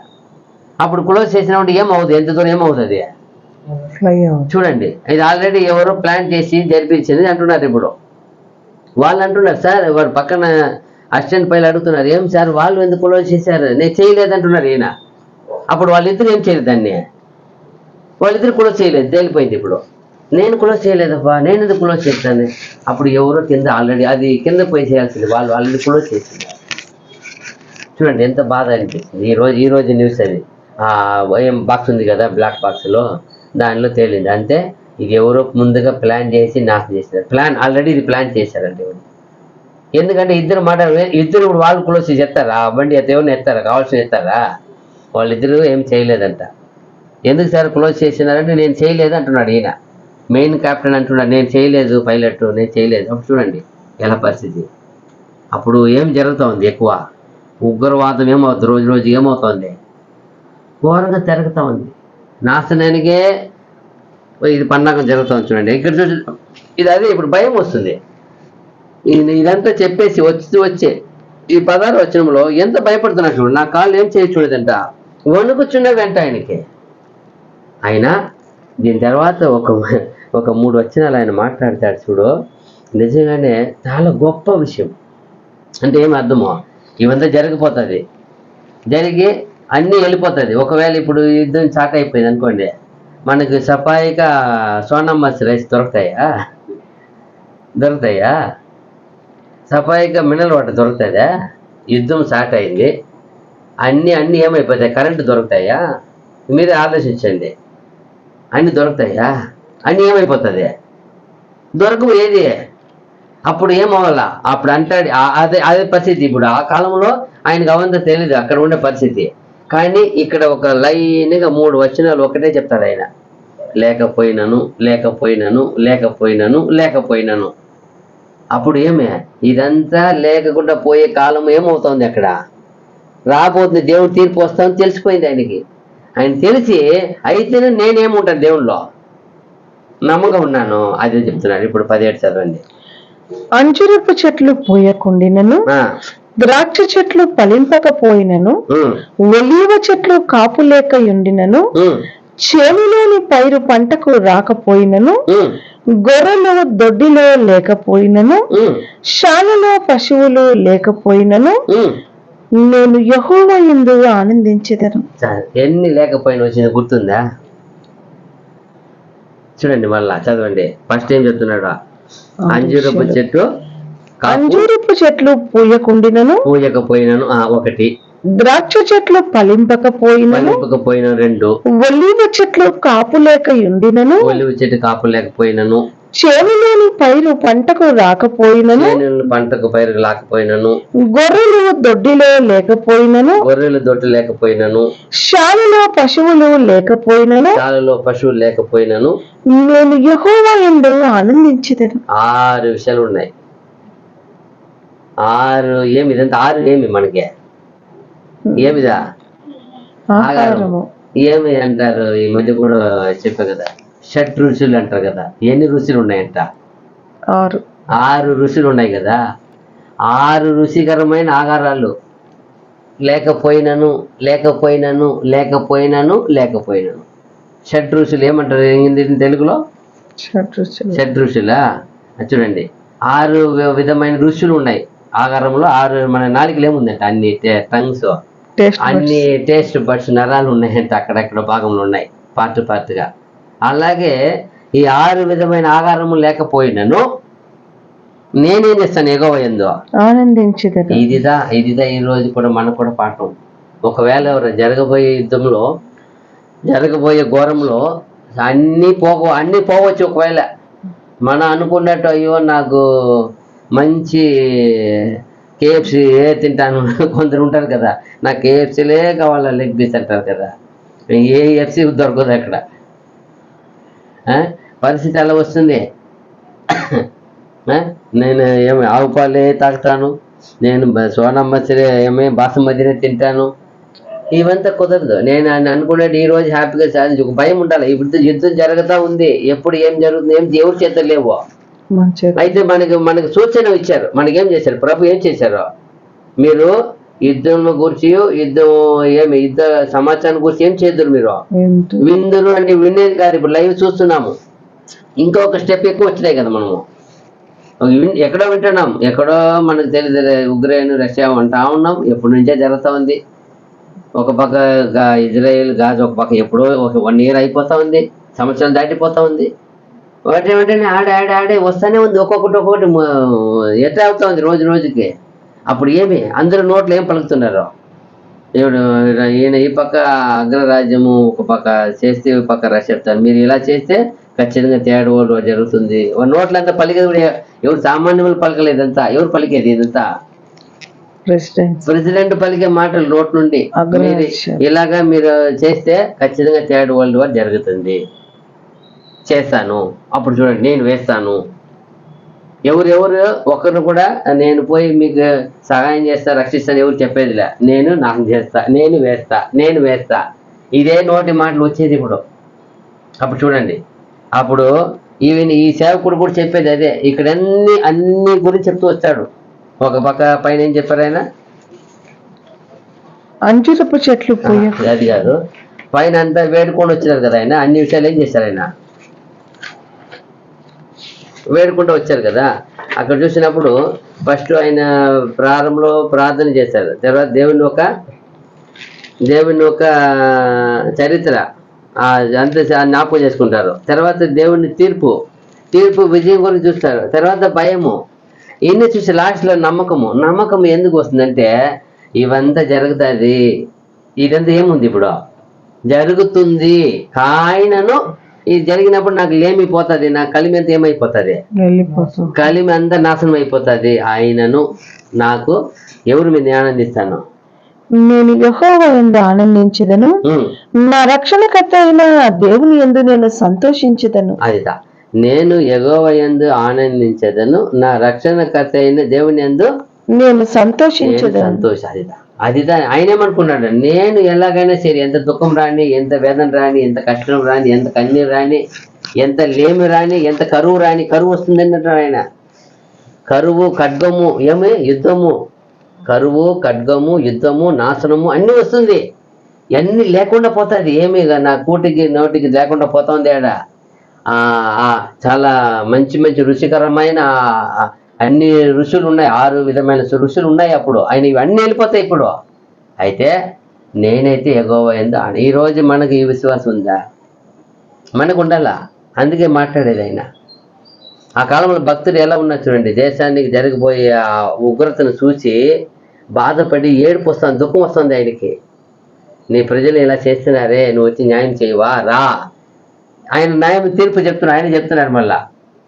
అప్పుడు క్లోజ్ చేసినప్పుడు ఏమవుతుంది, ఎంత దూరం ఏమవుతుంది చూడండి. ఇది ఆల్రెడీ ఎవరో ప్లాన్ చేసి జరిపించింది అంటున్నారు. ఇప్పుడు వాళ్ళు అంటున్నారు, సార్ వాడు పక్కన అసిస్టెంట్ పైలు అడుగుతున్నారు, ఏం సార్ వాళ్ళు ఎందుకు క్లోజ్ చేశారు, నేను చేయలేదు అంటున్నారు ఈయన. అప్పుడు వాళ్ళిద్దరు ఏం చేయలేదు, దాన్ని వాళ్ళిద్దరు క్లోజ్ చేయలేదు, తేలిపోయింది. ఇప్పుడు నేను క్లోజ్ చేయలేదబ్బా, నేను ఎందుకు క్లోజ్ చేస్తాను. అప్పుడు ఎవరో కింద ఆల్రెడీ అది కింద పోయి చేయాల్సింది, వాళ్ళు ఆల్రెడీ క్లోజ్ చేసింది. చూడండి ఎంత బాధ అనిపిస్తుంది. ఈ రోజు న్యూస్ అది. ఏం బాక్స్ ఉంది కదా, బ్లాక్ బాక్స్లో, దానిలో తేలింది. అంతే, ఇక ఎవరో ముందుగా ప్లాన్ చేసి నాశనం చేసినారు. ఆల్రెడీ ఇది ప్లాన్ చేశారండి. ఎందుకంటే ఇద్దరు ఇప్పుడు వాళ్ళు క్లోజ్ చేసి ఎత్తారా, బండి ఎవరిని ఎత్తారా, కావాల్సిన ఎత్తారా. వాళ్ళిద్దరూ ఏం చేయలేదంట. ఎందుకు సార్ క్లోజ్ చేసినారంటే నేను చేయలేదు అంటున్నాడు ఈయన. మెయిన్ కెప్టెన్ అంటున్నాడు, నేను చేయలేదు, పైలట్ నేను చేయలేదు. అప్పుడు చూడండి ఎలా పరిస్థితి. అప్పుడు ఏం జరుగుతుంది, ఎక్కువ ఉగ్రవాదం ఏమవుతుంది, రోజు ఏమవుతుంది, ఘోరంగా తిరుగుతూ ఉంది. నాశనానికే ఇది పన్నాగం జరుగుతుంది. చూడండి ఇక్కడ ఇది అదే. ఇప్పుడు భయం వస్తుంది. ఇదంతా చెప్పేసి వచ్చే ఈ 16వ వచనంలో ఎంత భయపడుతున్నా చూడు. నా కాళ్ళు ఏం చేసి చూడదంట, వణుకుచున్నవి వెంట ఆయనకి. ఆయన దీని తర్వాత ఒక 3 వచనాలు ఆయన మాట్లాడతాడు చూడు. నిజంగానే చాలా గొప్ప విషయం. అంటే ఏం అర్థమో, ఇవంతా జరిగిపోతుంది, జరిగి అన్నీ వెళ్ళిపోతుంది. ఒకవేళ ఇప్పుడు యుద్ధం స్టార్ట్ అయిపోయింది అనుకోండి, మనకు సపాయిగా సోనమ్మస్ రైస్ దొరుకుతాయా, సపాయిగా మినరల్ వాటర్ దొరుకుతుందా. యుద్ధం స్టార్ట్ అయింది, అన్నీ ఏమైపోతాయి, కరెంటు దొరుకుతాయా, మీరే ఆలోచించండి. అన్నీ దొరుకుతాయా, అన్నీ ఏమైపోతుంది, దొరకవు ఏది. అప్పుడు ఏమవ్వాలా, అప్పుడు అంటాడు అదే పరిస్థితి. ఇప్పుడు ఆ కాలంలో ఆయనకు అవంతా తెలీదు అక్కడ ఉండే పరిస్థితి. కానీ ఇక్కడ ఒక లైన్గా 3 వచనాలు ఒకటే చెప్తాడు ఆయన, లేకపోయినాను. అప్పుడు ఇదంతా లేకుండా పోయే కాలం ఏమవుతుంది, అక్కడ రాబోతుంది దేవుడు తీర్పు వస్తామని తెలిసిపోయింది ఆయనకి. ఆయన తెలిసి అయితేనే నేనేముంటాను దేవుళ్ళో నమ్మకం ఉన్నాను అదే చెప్తున్నాడు. ఇప్పుడు 17 చదవండి. అంజురపు చెట్లు పూయకుండినను, ద్రాక్ష చెట్లు ఫలింపకపోయినను, ఒలీవ చెట్లు కాపు లేక ఉండినను, చేనులోని పైరు పంటకు రాకపోయినను, గొర్రెలు దొడ్డిలో లేకపోయినను, శాలలో పశువులు లేకపోయినను, నేను యెహోవా యందు ఆనందించెదను. ఎన్ని లేకపోయినా వచ్చింది గుర్తుందా? చూడండి మళ్ళా చదవండి. ఫస్ట్ ఏం చెప్తున్నాడు? అంజూరపు చెట్లు పూయకపోయినను ఒకటి, ద్రాక్ష చెట్లు ఫలింపకపోయినను 2, ఒలీవ చెట్లు కాపు లేకపోయినను, చేనులోని పైరు పంటకు రాకపోయినను, గొర్రెలు దొడ్డిలో లేకపోయినను, శాలలో పశువులు లేకపోయినను, నేను యెహోవా యందు ఆనందించెదను. 6 విషయాలు ఉన్నాయి. 6 ఏమి? ఇదంతా 6 ఏమి మనకి? ఏమిదా? ఆహారము. ఏమి అంటారు? ఈ మధ్య కూడా చెప్పా కదా, షట్ రుచులు అంటారు కదా. ఎన్ని రుచులు ఉన్నాయంట? 6 రుచులు ఉన్నాయి కదా. 6 రుచికరమైన ఆహారాలు లేకపోయినను. షట్ రుచులు ఏమంటారు తెలుగులో? షట్ రుచులా? చూడండి, 6 విధమైన రుచులు ఉన్నాయి ఆహారంలో. 6 మన నాలుగులు ఏముందంట? అన్ని టంగ్స్, అన్ని టేస్ట్ బడ్స్ నరాలు ఉన్నాయంట. అక్కడక్కడ భాగంలో ఉన్నాయి, పార్ట్గా. అలాగే ఈ 6 విధమైన ఆహారము లేకపోయినను నేనేం చేస్తాను? యెహోవా యందు ఆనందించెదను. ఇదిదా ఈ రోజు కూడా మనకు కూడా పాఠం. ఒకవేళ జరగబోయే యుద్ధంలో, జరగబోయే ఘోరంలో అన్నీ పోవచ్చు. ఒకవేళ మనం అనుకున్నట్టు అయ్యో నాకు మంచి KFC తింటాను కొందరు ఉంటారు కదా, నాకు KFCలే కావాలా, లెగ్ పీస్ అంటారు కదా. KFC దొరకదు అక్కడ. పరిస్థితి అలా వస్తుంది. నేను ఏమి ఆవు పాలే తాగుతాను, నేను సోనమ్మసరే బాసుమతినే తింటాను, ఇవంతా కుదరదు. నేను అనుకునేది ఈ రోజు హ్యాపీగా సాధించి ఒక భయం ఉండాలి. ఇప్పుడు యుద్ధం జరుగుతూ ఉంది, ఎప్పుడు ఏం జరుగుతుంది ఏం దేవుడి చేతులు లేవు. అయితే మనకి సూచన ఇచ్చారు. మనకేం చేశారు? ప్రభు ఏం చేశారు? మీరు యుద్ధం గురించి యుద్ధ సమాచారం గురించి ఏం చేద్దరు? మీరు విందురు అంటే వినేది కాదు. ఇప్పుడు లైవ్ చూస్తున్నాము, ఇంకొక స్టెప్ ఎక్కువ వచ్చినాయి కదా. మనము ఎక్కడో వింటున్నాం, ఎక్కడో మనకు తెలియదు. ఉక్రెయిన్ రష్యా అంటా ఉన్నాం, ఎప్పటి నుంచే జరుగుతూ ఉంది. ఒక పక్క ఇజ్రాయెల్ గాజా, ఒక పక్క ఎప్పుడో 1 year అయిపోతా ఉంది, సంవత్సరం దాటిపోతా ఉంది. వెంటనే ఆడే వస్తానే ఉంది. ఒక్కొక్కటి ఎట్లా అవుతా ఉంది రోజు రోజుకి. అప్పుడు ఏమి అందరూ నోట్లు ఏం పలుకుతున్నారు? ఈయన ఈ పక్క అగ్రరాజ్యము ఒక పక్క చేస్తే, ఈ పక్క రష్యా చెప్తారు. మీరు ఇలా చేస్తే ఖచ్చితంగా తేడా జరుగుతుంది. నోట్లంతా పలికేది కూడా ఎవరు సామాన్యులు పలకలేదంతా. ఎవరు పలికేది ఇదంతా? ప్రెసిడెంట్ పలికే మాటలు నోట్ నుండి. ఇలాగా మీరు చేస్తే ఖచ్చితంగా థర్డ్ వరల్డ్ వార్ జరుగుతుంది, చేస్తాను, అప్పుడు చూడండి నేను వేస్తాను. ఎవరు ఒకరు కూడా నేను పోయి మీకు సహాయం చేస్తా, రక్షిస్తాను ఎవరు చెప్పేదిలే. నాకు చేస్తా, నేను వేస్తా, ఇదే నోటి మాటలు వచ్చేది ఇప్పుడు. అప్పుడు చూడండి, అప్పుడు ఈవెన్ ఈ సేవకుడు కూడా చెప్పేది అదే. ఇక్కడ అన్ని గురించి చెప్తూ వచ్చాడు. ఒక పక్క పైన ఏం చెప్పారు ఆయన? అంజూరపు చెట్లు అది కాదు, పైన అంతా వేడుకొని వచ్చినారు కదా ఆయన. అన్ని విషయాలు ఏం చేశారు? ఆయన వేడుకుంటూ వచ్చారు కదా. అక్కడ చూసినప్పుడు ఫస్ట్ ఆయన ప్రారంభంలో ప్రార్థన చేశారు. తర్వాత దేవుని ఒక చరిత్ర అంత జ్ఞాపకం చేసుకుంటారు. తర్వాత దేవుని తీర్పు విజయం గురించి చూస్తారు. తర్వాత భయము, ఇన్ని చూసి లాస్ట్లో నమ్మకం ఎందుకు వస్తుందంటే ఇవంతా జరుగుతుంది. ఇదంతా ఏముంది? ఇప్పుడు జరుగుతుంది. ఆయనను ఇది జరిగినప్పుడు నాకు లేమిపోతుంది, నా కలిమి అంతా ఏమైపోతుంది? కలిమి అంతా నాశనం అయిపోతుంది. ఆయనను నాకు ఎవరు మీద ఆనందిస్తాను? నేను యెహోవా యందు ఆనందించెదను, నా రక్షణకర్త అయిన దేవుని యందు నేను సంతోషించెదను. అదిదా, నేను యెహోవా యందు ఆనందించెదను, నా రక్షణకర్త అయిన దేవుని యందు నేను సంతోషించెదను. అదిదా, ఆయన ఏమనుకున్నాడు, నేను ఎలాగైనా సరే ఎంత దుఃఖం రాని, ఎంత వేదన రాని, ఎంత కష్టం రాని, ఎంత కన్నీరు రాని, ఎంత లేమి రాని, ఎంత కరువు రాని, కరువు వస్తుందని అంటాడు ఆయన. కరువు, ఖడ్గము, యుద్ధము, కరువు, ఖడ్గము, యుద్ధము, నాశనము అన్నీ వస్తుంది. అన్నీ లేకుండా పోతుంది. నా కూటికి నోటికి లేకుండా పోతుంది ఆడ. చాలా మంచి మంచి రుచికరమైన అన్ని రుచులు ఉన్నాయి, 6 విధమైన రుచులు ఉన్నాయి అప్పుడు. ఆయన ఇవన్నీ వెళ్ళిపోతాయి ఇప్పుడు. అయితే నేనైతే యెహోవా యందు ఈరోజు మనకు ఈ విశ్వాసం ఉందా? మనకు ఉండాలా. అందుకే మాట్లాడేది ఆయన. ఆ కాలంలో భక్తుడు ఎలా ఉన్నారు చూడండి. దేశానికి జరగబోయే ఆ ఉగ్రతను చూసి బాధపడి ఏడుపు వస్తుంది, దుఃఖం వస్తుంది ఆయనకి. నీ ప్రజలు ఇలా చేస్తున్నారే, నువ్వు వచ్చి న్యాయం చేయవా, రా. ఆయన న్యాయం తీర్పు చెప్తున్నాడు. ఆయన చెప్తున్నాడు, మళ్ళా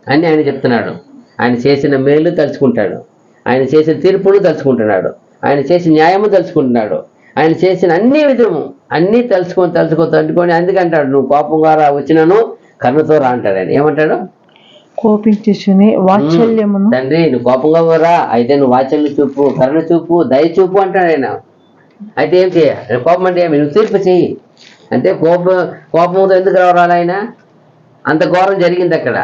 అన్నీ ఆయన చెప్తున్నాడు. ఆయన చేసిన మేలు తలుచుకుంటాడు, ఆయన చేసిన తీర్పును తలుచుకుంటున్నాడు, ఆయన చేసిన న్యాయము తలుచుకుంటున్నాడు, ఆయన చేసిన అన్ని విధము అన్నీ తలుచుకొని అందుకంటాడు, నువ్వు కోపంగా వచ్చినాను కరుణతో రా అంటాడు. ఆయన ఏమంటాడు? కోపించుచుని వాత్సల్యమును. తండ్రి నువ్వు కోపంగా రా, అయితే నువ్వు వాత్సల్యం చూపు, కరుణ చూపు, దయ చూపు అంటాడు ఆయన. అయితే ఏం చేయాలి? కోపం అంటే ఏమి? నువ్వు తీర్పు చెయ్యి అంటే కోపంతో ఎందుకు రావాలి? ఆయన అంత ఘోరం జరిగింది అక్కడ.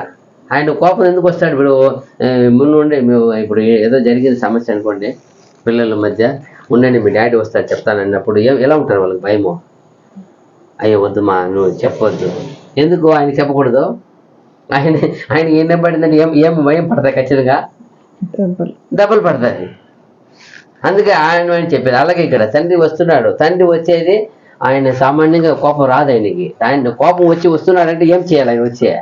ఆయన కోపం ఎందుకు వస్తాడు? ఇప్పుడు ముందుండే ఇప్పుడు ఏదో జరిగింది సమస్య అనుకోండి, పిల్లల మధ్య ఉండండి, మీ డాడీ వస్తాడు చెప్తాను అన్నప్పుడు ఎలా ఉంటారు వాళ్ళకి? భయమో, అయ్యో వద్దు మా, నువ్వు చెప్పొద్దు. ఎందుకు ఆయన చెప్పకూడదు? ఆయన ఏం పడిందని ఏం భయం పడతాయి? ఖచ్చితంగా దెబ్బలు పడతాయి. అందుకే ఆయన చెప్పేది. అలాగే ఇక్కడ తండ్రి వస్తున్నాడు. తండ్రి వచ్చేది ఆయన సామాన్యంగా కోపం రాదు ఆయనకి. ఆయన కోపం వస్తున్నాడంటే ఏం చేయాలి? ఆయన వచ్చే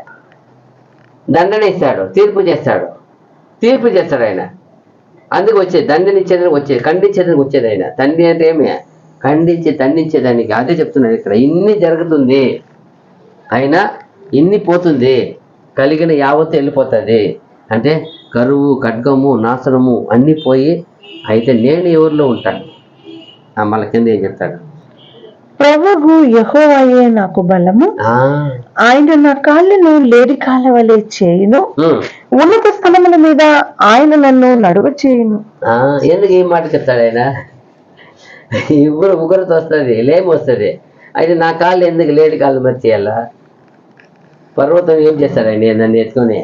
దండన ఇస్తాడు, తీర్పు చేస్తాడు ఆయన. అందుకు వచ్చేది దండనిచ్చేదానికి వచ్చేది, ఖండించేదానికి వచ్చేది ఆయన. తండ్రి అంటే ఏమి? దండించేదానికి. అదే చెప్తున్నాడు ఇక్కడ. ఇన్ని జరుగుతుంది, ఆయన ఇన్ని పోతుంది, కలిగిన యావత్తు వెళ్ళిపోతుంది. అంటే కరువు, ఖడ్గము, నాశనము అన్నీ పోయి, అయితే నేను ఎవరిలో ఉంటాను? మళ్ళీ కింద ఏం చెప్తాడు? ప్రభువు యెహోవాయే నాకు బలము, ఆయన నా కాళ్ళను లేడి కాళ్ళ వలె చేయును, ఉన్నత స్థలముల మీద ఆయన నన్ను నడువ చేయును. ఎందుకు ఈ మాట చెప్తాడు ఆయన? ఇప్పుడు ఉగ్రత వస్తుంది, లేమి వస్తుంది. అయితే నా కాళ్ళు ఎందుకు లేడి కాళ్ళు మరి చేయాలా? పర్వతం ఏం చేస్తాడు ఆయన? నన్ను ఎత్తుకొని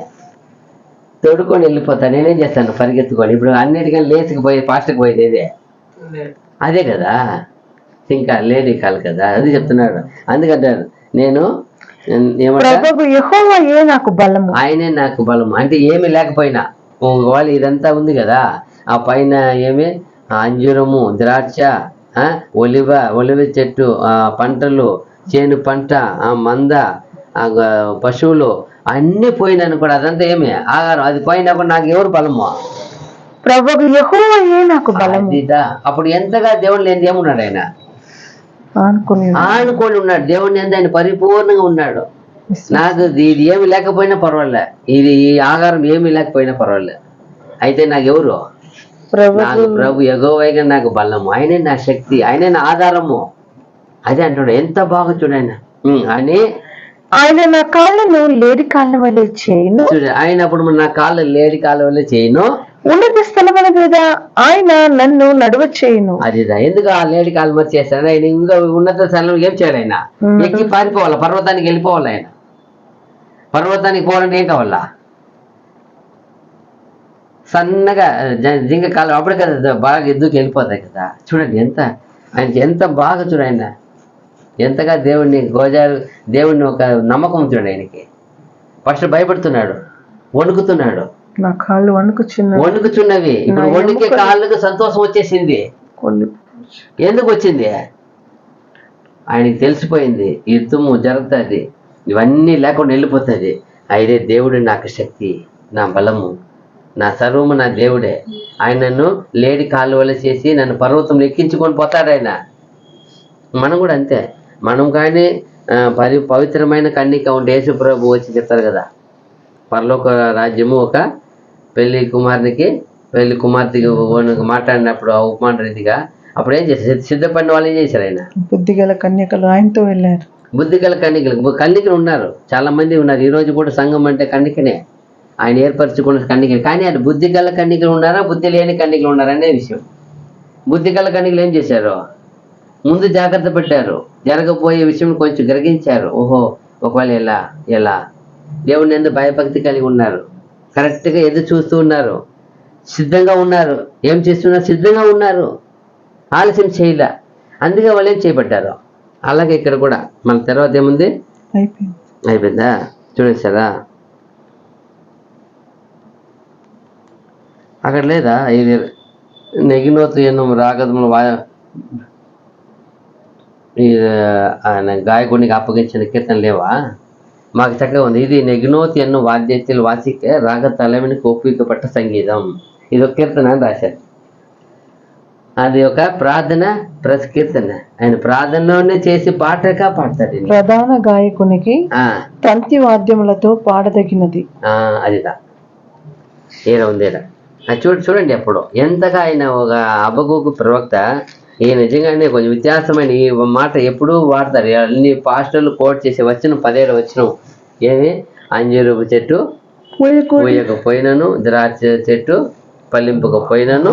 తొడుకొని వెళ్ళిపోతాను. నేనేం చేస్తాను? పరిగెత్తుకొని. ఇప్పుడు అన్నిటికీ లేచికి పోయి ఫాస్ట్కి పోయేది అదే కదా, ఇంకా లేడీ కాలు కదా. అది చెప్తున్నాడు. అందుకంటాడు నేను నాకు బలము, ఆయనే నాకు బలము. అంటే ఏమి లేకపోయినా వాళ్ళు ఇదంతా ఉంది కదా, ఆ పైన ఏమి అంజూరము, ద్రాక్ష, ఒలివ చెట్టు, పంటలు, చేను పంట, మంద, పశువులు అన్ని పోయినాను కూడా. అదంతా ఏమి ఆహారం, అది పోయినప్పుడు నాకు ఎవరు బలము? ప్రభువు యెహోవాయే నాకు బలము. అప్పుడు ఎంతగా దేవుడు లేని ఏమున్నాడు? ఆయన ఆనుకొని ఉన్నాడు. దేవుడిని ఎంత ఆయన పరిపూర్ణంగా ఉన్నాడు. నాకు ఇది ఏమి లేకపోయినా పర్వాలే, ఇది ఈ ఆహారం ఏమి లేకపోయినా పర్వాలే, అయితే నాకు ఎవరు? నాకు ప్రభు యెహోవాయే నాకు బలము, ఆయనే నా శక్తి, ఆయనే నా ఆధారము. అదే అంటున్నాడు. ఎంత బాగా చూడాయన అని. ఆయన నా కాళ్ళను లేడి కాళ్ళ వల్లే చేయను. ఆయన అప్పుడు నా కాళ్ళు లేడి కాళ్ళ వల్లే చేయను, ఉన్నత స్థలముల మీద ఆయన నన్ను నడువ చేయను. అది ఎందుకు ఆ లేడి కాళ్ళు మరి చేస్తాడు ఆయన? ఇంకా ఉన్నత స్థలం ఏం చేయడు? ఆయన ఎక్కి పారిపోవాలి, పర్వతానికి వెళ్ళిపోవాలి. ఆయన పర్వతానికి పోవాలంటే ఏం కావాలా? సన్నగా జింక కాలం అప్పుడే కదా బాగా ఎద్దుకు వెళ్ళిపోతాయి కదా. చూడండి ఆయనకి ఎంత బాగా చూడండి. ఆయన ఎంతగా దేవుడిని దేవుడిని ఒక నమ్మకం చూడండి ఆయనకి. ఫస్ట్ భయపడుతున్నాడు, వణుకుతున్నాడు, నా కాళ్ళు వణుకుచున్నవి. ఇప్పుడు వణుకే కాళ్ళకు సంతోషం వచ్చేసింది. ఎందుకు వచ్చింది? ఆయనకి తెలిసిపోయింది యుద్ధము జరుగుతుంది, ఇవన్నీ లేకుండా వెళ్ళిపోతుంది. అయితే దేవుడు నాకు శక్తి, నా బలము, నా సర్వము నా దేవుడే. ఆయన నన్ను లేడి కాళ్ళు వల్ల చేసి నన్ను పర్వతంలో ఎక్కించుకొని పోతాడు ఆయన. మనం కూడా అంతే. మనం కానీ పవిత్రమైన కన్నిక ఉంటే యేసు ప్రభు వచ్చి చెప్తారు కదా, పరలోక రాజ్యము ఒక పెళ్లి కుమార్తెకి మాట్లాడినప్పుడు ఆ ఉపమాన రీతిగా అప్పుడు ఏం చేశారు? సిద్ధపడిన వాళ్ళు ఏం చేశారు? ఆయన బుద్ధిగల కన్యకలు ఆయనతో వెళ్ళారు. బుద్ధిగల కన్నికలు ఉన్నారు, చాలా మంది ఉన్నారు. ఈ రోజు కూడా సంఘం అంటే కన్నికనే, ఆయన ఏర్పరచుకున్న కన్నికనే. కానీ అది బుద్ధిగల కన్నికలు ఉన్నారా, బుద్ధి లేని కన్నికలు ఉన్నారా అనే విషయం. బుద్ధి గల కన్యకలు ఏం చేశారు? ముందు జాగ్రత్త పెట్టారు, జరగబోయే విషయం కొంచెం గ్రహించారు. ఓహో, ఒకవేళ ఎలా దేవుని ఎందు భయభక్తి కలిగి ఉన్నారు, కరెక్ట్గా ఎదురు చూస్తూ ఉన్నారు, సిద్ధంగా ఉన్నారు. ఏం చేస్తున్నారు? సిద్ధంగా ఉన్నారు, ఆలస్యం చేయలే. అందుకే వాళ్ళు ఏం చేయబడ్డారు. అలాగే ఇక్కడ కూడా మన తర్వాత ఏముంది? అయిపోయిందా? చూడేశారా? అక్కడ లేదా? ఇది నెగినోతు ఎన్ను రాగదములు ఆయన గాయకుడికి అప్పగించిన కీర్తన లేవా? మాకు చక్కగా ఉంది. ఇది నెగినోతు ఎన్ను వాద్యతలు వాసికే రాగ తలవిని కోపికపట్ట సంగీతం. ఇది ఒక కీర్తన అని రాశారు. అది ఒక ప్రార్థన ప్లస్ కీర్తన. ఆయన ప్రార్థనలోనే చేసి పాటగా పాడతాడు. ప్రధాన గాయకునికి తంతి వాద్యములతో పాడదగినది. అదిదా ఏదో ఉందేదా. చూడండి ఎప్పుడు ఎంతగా ఆయన ఒక అబగూకు ప్రవక్త. ఈ నిజంగానే కొంచెం వ్యత్యాసమైన ఈ మాట ఎప్పుడూ వాడతారు. అన్ని పాస్టర్లు కోట్ చేసి వచ్చిన 17 వచ్చిన ఏమి? అంజూరపు చెట్టు పూయకపోయినను, ద్రాక్ష చెట్టు ఫలింపకపోయినను,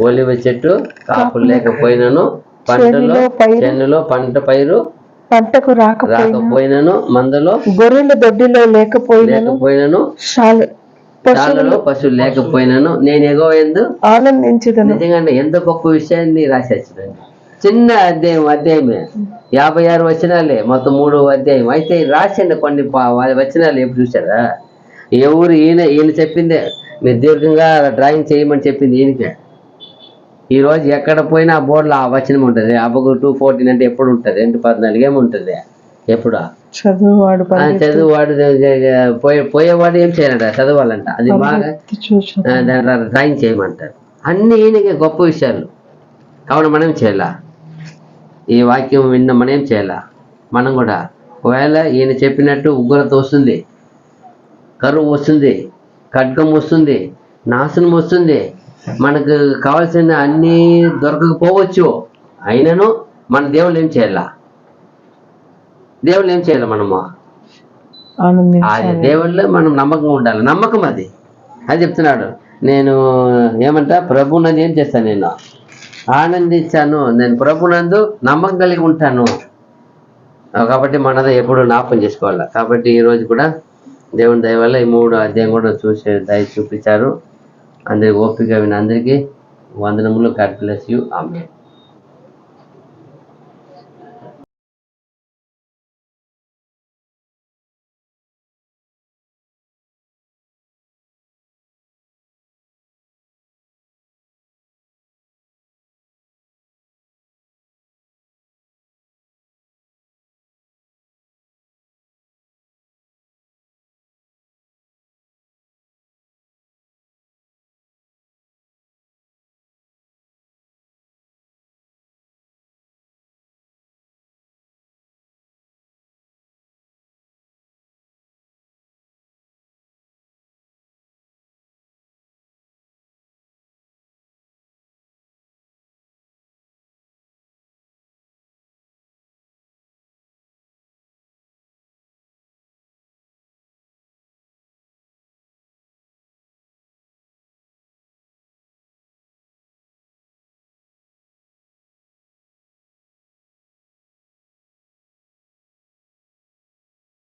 ఒలివ చెట్టు కాపులు లేకపోయినను, చేనులో పంట పైరు పంటకు రాకపోయినను, మందలో గొర్రెల దొడ్డిలో లేకపోయినను, చాలలో పశువులు లేకపోయినాను, నేను ఎగోయందు ఆనందించదను. నిజంగానే ఎంత గొప్ప విషయాన్ని రాసేస్తున్నాను. చిన్న అధ్యాయమే 56 వచనాలే, మొత్తం 3 అధ్యాయం. అయితే రాసండి కొన్ని వచనాలు ఎప్పుడు చూసారా? ఎవరు? ఈయన చెప్పిందే. మీరు దీర్ఘంగా డ్రాయింగ్ చేయమని చెప్పింది ఈయనకే. ఈరోజు ఎక్కడ పోయినా ఆ బోర్డులో ఆ వచనం ఉంటుంది. అబ్బగు 2:14 అంటే ఎప్పుడు ఉంటుంది? 2:14 ఏముంటుంది? ఎప్పుడు? చదువువాడు పోయేవాడు ఏం చేయాలంట? చదవాలంట. అది బాగా డ్రాయింగ్ చేయమంటారు. అన్ని ఈయనకి గొప్ప విషయాలు. కావున మనం చేయాలా? ఈ వాక్యం విన్న మనం ఏం చేయాలా? మనం కూడా ఒకవేళ ఈయన చెప్పినట్టు ఉగ్రత వస్తుంది, కరువు వస్తుంది, ఖడ్గం వస్తుంది, నాశనం వస్తుంది, మనకు కావాల్సిన అన్నీ దొరకకపోవచ్చు. అయినను మన దేవుళ్ళు ఏం చేయాలా? మనము దేవుళ్ళు మనం నమ్మకంగా ఉండాలి. నమ్మకం అది చెప్తున్నాడు. నేను ఏమంటా? ప్రభునందు ఏం చేస్తాను? నేను ఆనందించాను. నేను ప్రభునందు నమ్మకం కలిగి ఉంటాను. కాబట్టి మనది ఎప్పుడు జ్ఞాపకం చేసుకోవాలి. కాబట్టి ఈరోజు కూడా దేవుని దయ వల్ల ఈ 3 అధ్యాయం కూడా దయ చూపించారు. అందరికి ఓపిక విని అందరికీ వందనములు. God bless you. ఆమేన్.